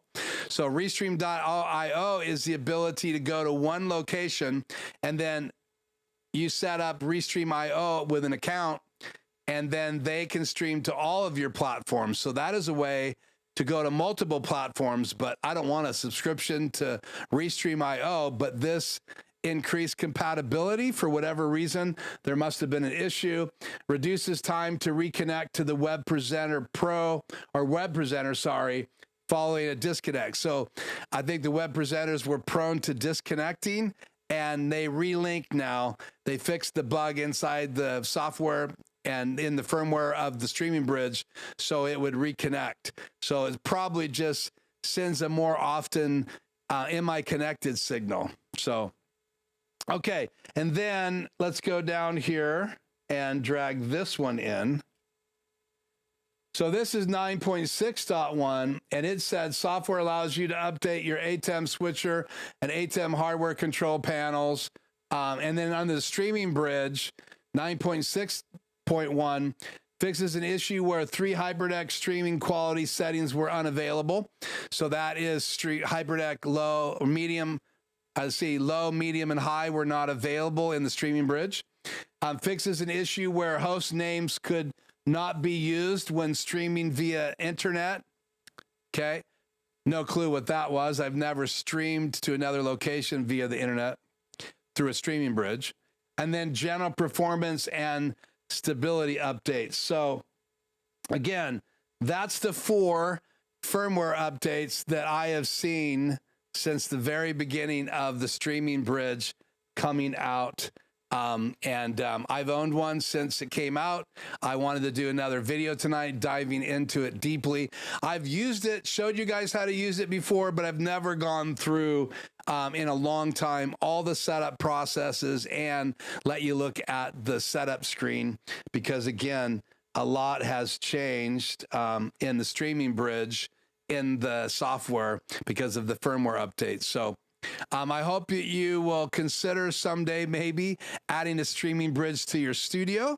So Restream.io is the ability to go to one location and then you set up Restream.io with an account and then they can stream to all of your platforms. So that is a way to go to multiple platforms, but I don't want a subscription to Restream.io, but this increased compatibility for whatever reason, there must have been an issue, reduces time to reconnect to the Web Presenter Pro, or Web Presenter, sorry, following a disconnect. So I think the web presenters were prone to disconnecting and they relink now. They fixed the bug inside the software and in the firmware of the streaming bridge, so it would reconnect. So it probably just sends a more often am I connected signal. So, okay. And then let's go down here and drag this one in. So this is 9.6.1, and it said software allows you to update your ATEM switcher and ATEM hardware control panels. And then on the streaming bridge, 9.6.1 fixes an issue where 3 HyperDeck streaming quality settings were unavailable. So that is HyperDeck low or medium. Low, medium, and high were not available in the streaming bridge. Fixes an issue where host names could not be used when streaming via internet. Okay. No clue what that was. I've never streamed to another location via the internet through a streaming bridge. and then general performance and stability updates. So again, that's the 4 firmware updates that I have seen since the very beginning of the streaming bridge coming out. I've owned one since it came out. I wanted to do another video tonight, diving into it deeply. I've used it, showed you guys how to use it before, but I've never gone through in a long time all the setup processes and let you look at the setup screen, because again, a lot has changed in the streaming bridge in the software because of the firmware updates. So I hope you will consider someday maybe adding a streaming bridge to your studio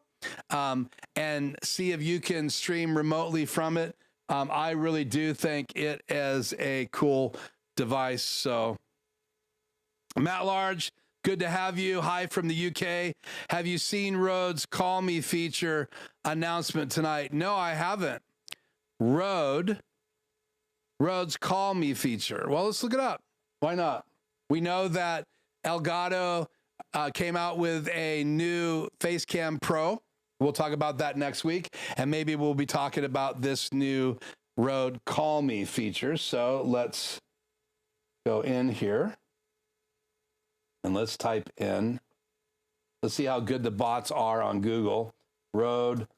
and see if you can stream remotely from it. I really do think it is a cool device. So Matt Large, good to have you. Hi from the UK. Have you seen Rode's Call Me feature announcement tonight? No, I haven't. Rode's Call Me feature. Well, let's look it up. Why not? We know that Elgato came out with a new Facecam Pro. We'll talk about that next week. And maybe we'll be talking about this new Rode Call Me feature. So let's go in here and let's type in. Let's see how good the bots are on Google. Rode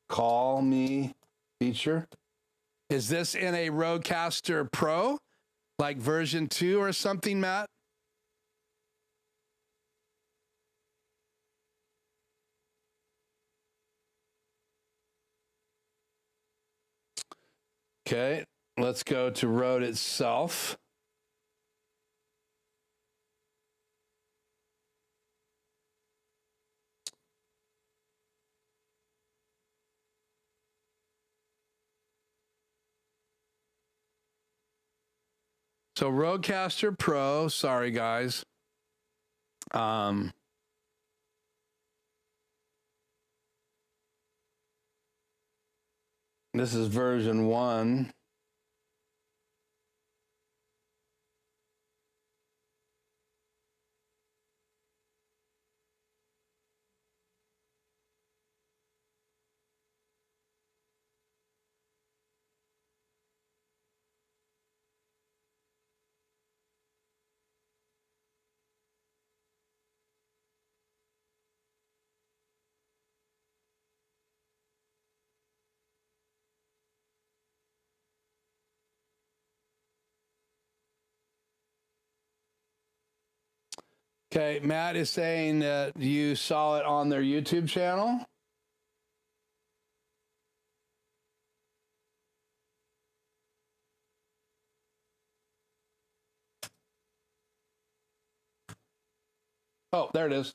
Call Me feature. Is this in a Rodecaster Pro? Like version 2 or something, Matt? Okay, let's go to Rode itself. So Rodecaster Pro, sorry guys. This is version 1. Okay, Matt is saying that you saw it on their YouTube channel. Oh, there it is.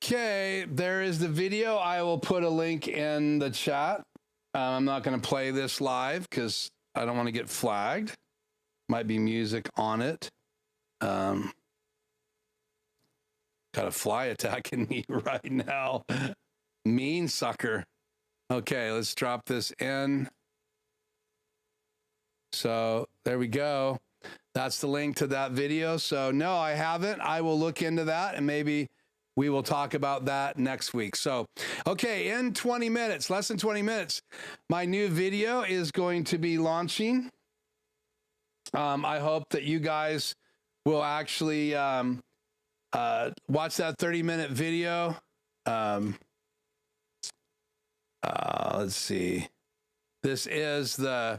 Okay, there is the video. I will put a link in the chat. I'm not going to play this live because I don't want to get flagged. Might be music on it. Got a fly attacking me right now. Mean sucker. Okay, let's drop this in. So there we go. That's the link to that video. So no, I haven't. I will look into that and maybe we will talk about that next week. So, okay, in 20 minutes, less than 20 minutes, my new video is going to be launching. I hope that you guys will actually watch that 30-minute video. Let's see. This is the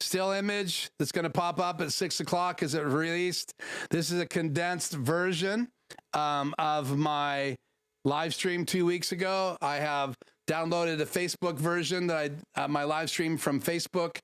still image that's going to pop up at 6 o'clock as it released. This is a condensed version of my live stream 2 weeks ago. I have downloaded a Facebook version that my live stream from Facebook,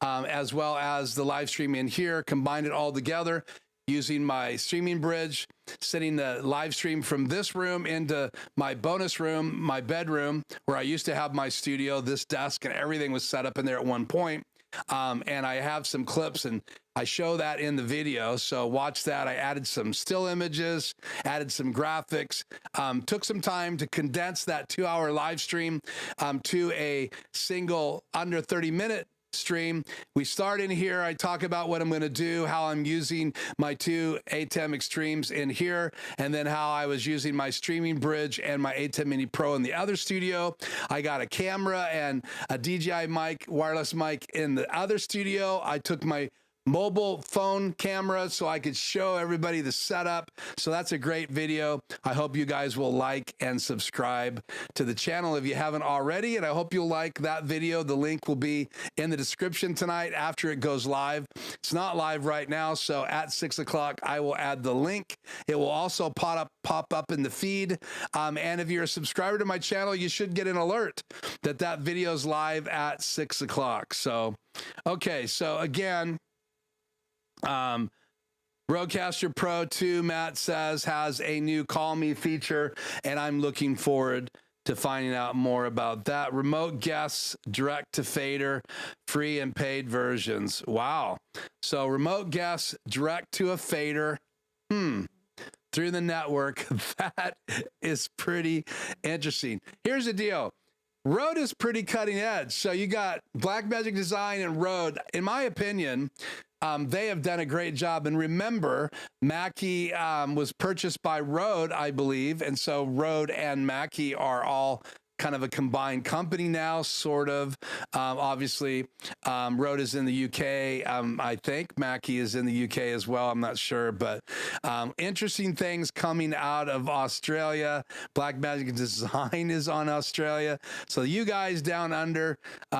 as well as the live stream in here, combined it all together using my streaming bridge, sending the live stream from this room into my bonus room, my bedroom, where I used to have my studio, this desk, and everything was set up in there at one point. And I have some clips and I show that in the video. So watch that. I added some still images, added some graphics, took some time to condense that 2-hour live stream to a single under 30-minute stream. We start in here. I talk about what I'm going to do, how I'm using my two ATEM Extremes in here, and then how I was using my streaming bridge and my ATEM Mini Pro in the other studio. I got a camera and a DJI mic, wireless mic in the other studio. I took my mobile phone camera so I could show everybody the setup. So that's a great video. I hope you guys will like and subscribe to the channel if you haven't already, and I hope you'll like that video. The link will be in the description tonight after it goes live. It's not live right now, so at 6 o'clock I will add the link. It will also pop up in the feed, and if you're a subscriber to my channel, you should get an alert that that video is live at 6 o'clock. So okay, so again, Rodecaster Pro 2, Matt says, has a new Call Me feature, and I'm looking forward to finding out more about that. Remote guests, direct to fader, free and paid versions. Wow. So remote guests, direct to a fader, through the network. That is pretty interesting. Here's the deal. Rode is pretty cutting edge. So you got BlackMagic Design and Rode. In my opinion, they have done a great job. And remember, Mackie was purchased by Rode, I believe. And so Rode and Mackie are all kind of a combined company now, sort of. Obviously, Rode is in the UK. I think Mackie is in the UK as well. I'm not sure, but interesting things coming out of Australia. BlackMagic Design is on Australia. So you guys down under,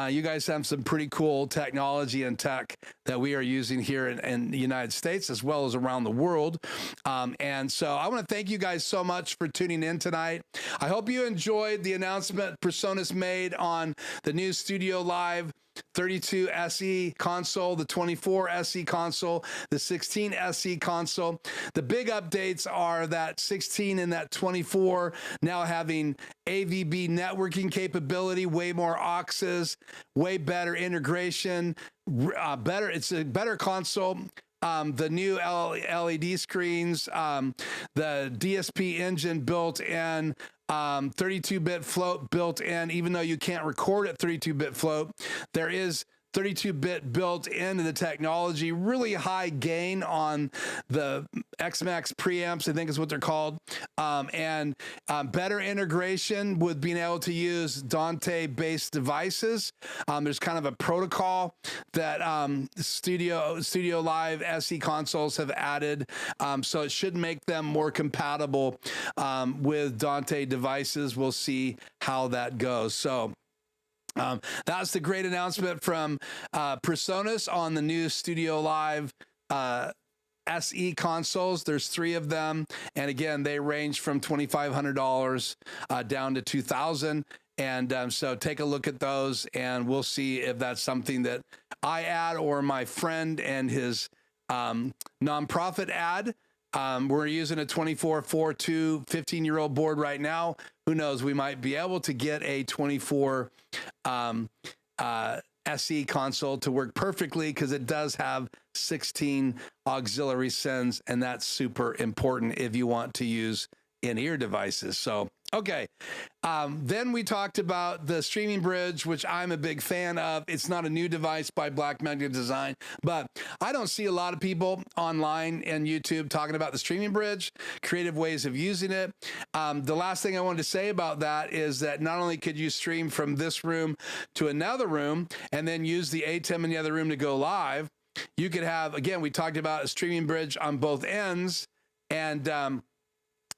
you guys have some pretty cool technology and tech that we are using here in the United States as well as around the world. And so I want to thank you guys so much for tuning in tonight. I hope you enjoyed the announcement Presonus made on the new StudioLive 32 SE console, the 24 SE console, the 16 SE console. The big updates are that 16 and that 24 now having AVB networking capability, way more auxes, way better integration, it's a better console. The new LED screens, the DSP engine built in, 32-bit float built in. Even though you can't record at 32-bit float, there is 32-bit built into the technology. Really high gain on the XMAX preamps, I think is what they're called, and better integration with being able to use Dante-based devices. There's kind of a protocol that StudioLive SE consoles have added, so it should make them more compatible with Dante devices. We'll see how that goes. So that's the great announcement from Presonus on the new StudioLive SE consoles. There's 3 of them, and again, they range from $2,500 down to $2,000. And so take a look at those, and we'll see if that's something that I add or my friend and his nonprofit add. We're using a 2442 15-year-old board right now. Who knows? We might be able to get a 24 SE console to work perfectly, because it does have 16 auxiliary sends, and that's super important if you want to use in-ear devices. So, okay. Then we talked about the streaming bridge, which I'm a big fan of. It's not a new device by BlackMagic Design, but I don't see a lot of people online and YouTube talking about the streaming bridge, creative ways of using it. The last thing I wanted to say about that is that not only could you stream from this room to another room and then use the ATEM in the other room to go live, you could have, again, we talked about a streaming bridge on both ends, and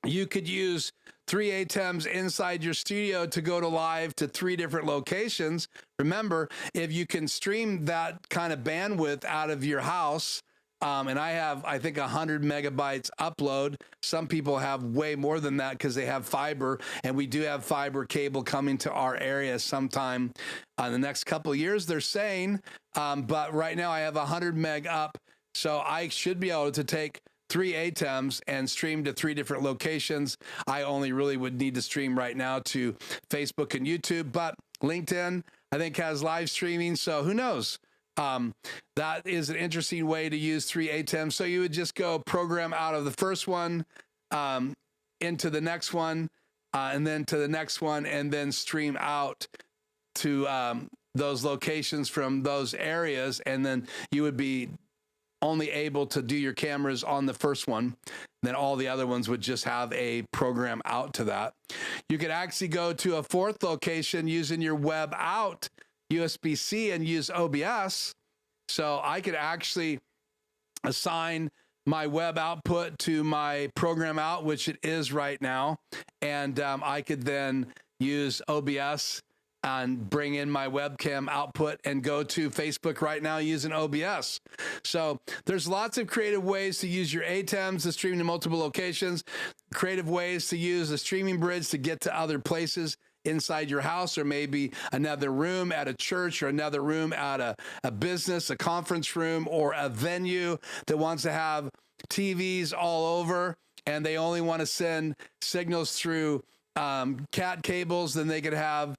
you could use 3 ATEMs inside your studio to go to live to 3 different locations. Remember, if you can stream that kind of bandwidth out of your house, and I have, I think, 100 megabytes upload. Some people have way more than that because they have fiber, and we do have fiber cable coming to our area sometime in the next couple of years, they're saying. But right now I have 100 meg up, so I should be able to take 3 ATEMs and stream to 3 different locations. I only really would need to stream right now to Facebook and YouTube, but LinkedIn, I think, has live streaming, so who knows? That is an interesting way to use 3 ATEMs. So you would just go program out of the first one into the next one, and then to the next one, and then stream out to those locations from those areas, and then you would be only able to do your cameras on the first one. Then all the other ones would just have a program out to that. You could actually go to a fourth location using your web out USB-C and use OBS. So I could actually assign my web output to my program out, which it is right now. And I could then use OBS and bring in my webcam output and go to Facebook right now using OBS. So there's lots of creative ways to use your ATEMs to stream to multiple locations, creative ways to use the streaming bridge to get to other places inside your house, or maybe another room at a church, or another room at a business, a conference room, or a venue that wants to have TVs all over, and they only want to send signals through cat cables. Then they could have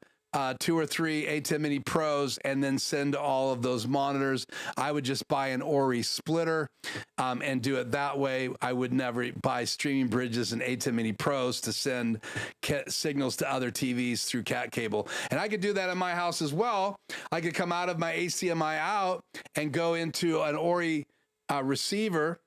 2 or 3 ATEM Mini Pros and then send all of those monitors. I would just buy an Ori splitter and do it that way. I would never buy streaming bridges and ATEM Mini Pros to send signals to other TVs through cat cable. And I could do that in my house as well. I could come out of my HDMI out and go into an Ori receiver,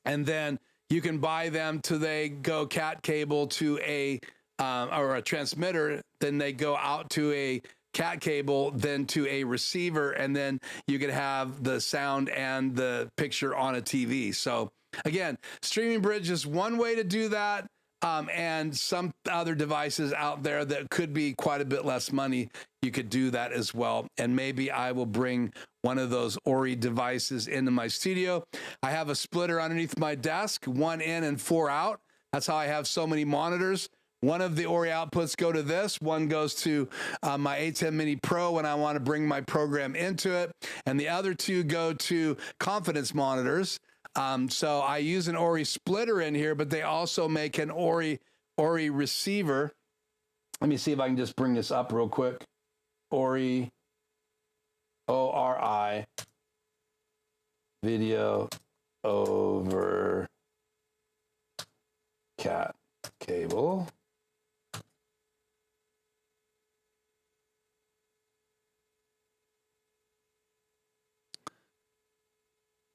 and then you can buy them till they go cat cable to a or a transmitter, then they go out to a cat cable, then to a receiver, and then you could have the sound and the picture on a TV. So again, streaming bridge is one way to do that, and some other devices out there that could be quite a bit less money, you could do that as well. And maybe I will bring one of those Ori devices into my studio. I have a splitter underneath my desk, 1 in and 4 out. That's how I have so many monitors. One of the Ori outputs go to this, one goes to my ATEM Mini Pro when I want to bring my program into it, and the other 2 go to confidence monitors. So I use an Ori splitter in here, but they also make an Ori receiver. Let me see if I can just bring this up real quick. Ori, O-R-I, video over cat cable.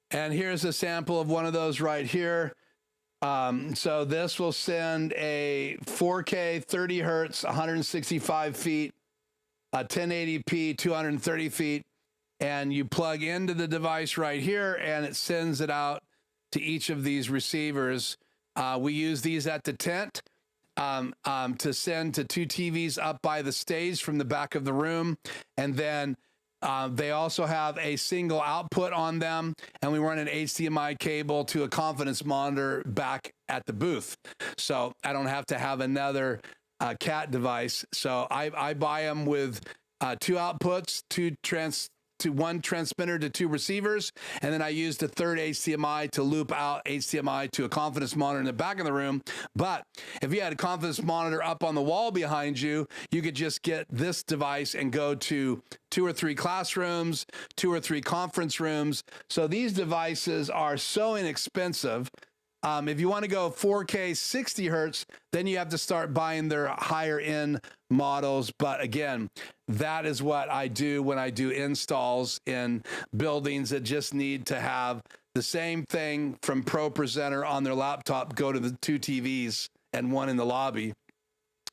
And here's a sample of one of those right here. So this will send a 4K, 30 hertz, 165 feet, 1080p, 230 feet. And you plug into the device right here, and it sends it out to each of these receivers. We use these at the tent to send to 2 TVs up by the stage from the back of the room. And then they also have a single output on them, and we run an HDMI cable to a confidence monitor back at the booth. So I don't have to have another cat device. So I buy them with 2 outputs, 1 transmitter to 2 receivers, and then I use the 3rd HDMI to loop out HDMI to a confidence monitor in the back of the room. But if you had a confidence monitor up on the wall behind you, you could just get this device and go to 2 or 3 classrooms, 2 or 3 conference rooms. So these devices are so inexpensive. If you want to go 4K 60 hertz, then you have to start buying their higher end models. But again, that is what I do when I do installs in buildings that just need to have the same thing from Pro Presenter on their laptop, go to the 2 TVs and 1 in the lobby.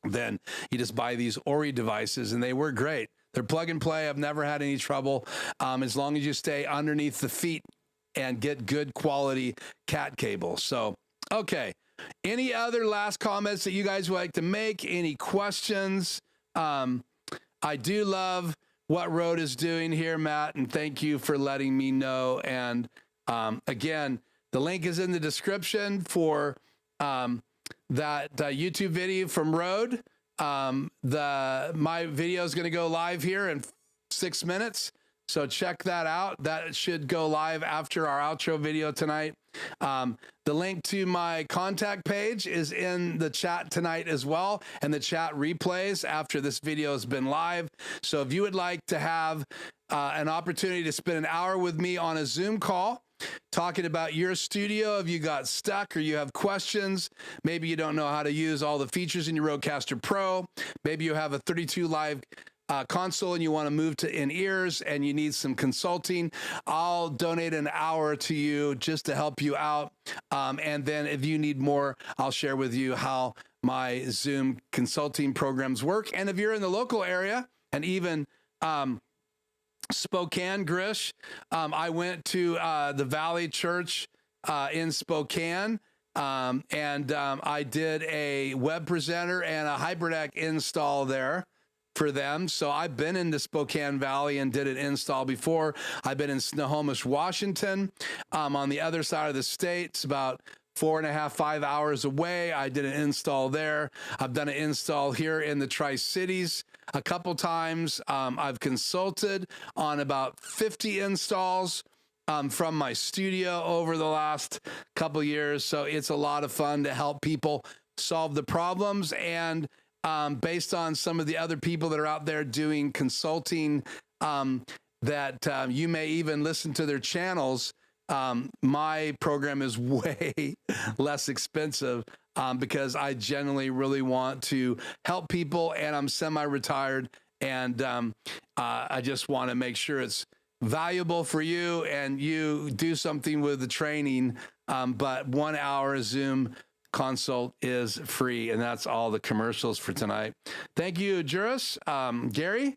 Then you just buy these Ori devices, and they work great. They're plug and play. I've never had any trouble as long as you stay underneath the feet and get good quality cat cable. So, okay. Any other last comments that you guys would like to make? Any questions? I do love what Rode is doing here, Matt, and thank you for letting me know. And again, the link is in the description for that YouTube video from Rode. My video is going to go live here in 6 minutes. So check that out. That should go live after our outro video tonight. The link to my contact page is in the chat tonight as well, and the chat replays after this video has been live. So if you would like to have an opportunity to spend an hour with me on a Zoom call, talking about your studio, if you got stuck or you have questions, maybe you don't know how to use all the features in your Rodecaster Pro, maybe you have a 32 live console and you want to move to in-ears and you need some consulting, I'll donate an hour to you just to help you out. And then if you need more, I'll share with you how my Zoom consulting programs work. And if you're in the local area and even Spokane, Grish, I went to the Valley Church in Spokane, and I did a web presenter and a HyperDeck install there for them. So I've been in the Spokane Valley and did an install before. I've been in Snohomish, Washington, on the other side of the state. It's about 4.5, 5 hours away. I did an install there. I've done an install here in the Tri-Cities a couple times. I've consulted on about 50 installs from my studio over the last couple years. So it's a lot of fun to help people solve the problems. And based on some of the other people that are out there doing consulting, that you may even listen to their channels. My program is way less expensive because I generally really want to help people, and I'm semi-retired, and I just want to make sure it's valuable for you and you do something with the training. But 1 hour Zoom consult is free, and that's all the commercials for tonight. Thank you, Juris. Gary,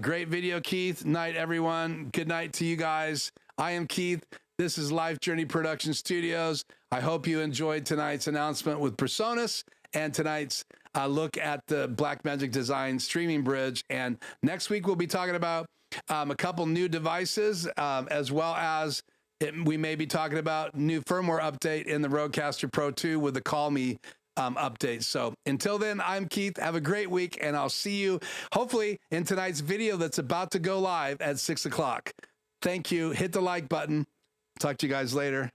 great video, Keith. Night, everyone. Good night to you guys. I am Keith. This is Life Journey Production Studios. I hope you enjoyed tonight's announcement with Presonus and tonight's look at the BlackMagic Design streaming bridge. And next week, we'll be talking about a couple new devices, as well as we may be talking about new firmware update in the Rodecaster Pro 2 with the Call Me update. So until then, I'm Keith. Have a great week, and I'll see you hopefully in tonight's video that's about to go live at 6 o'clock. Thank you. Hit the like button. Talk to you guys later.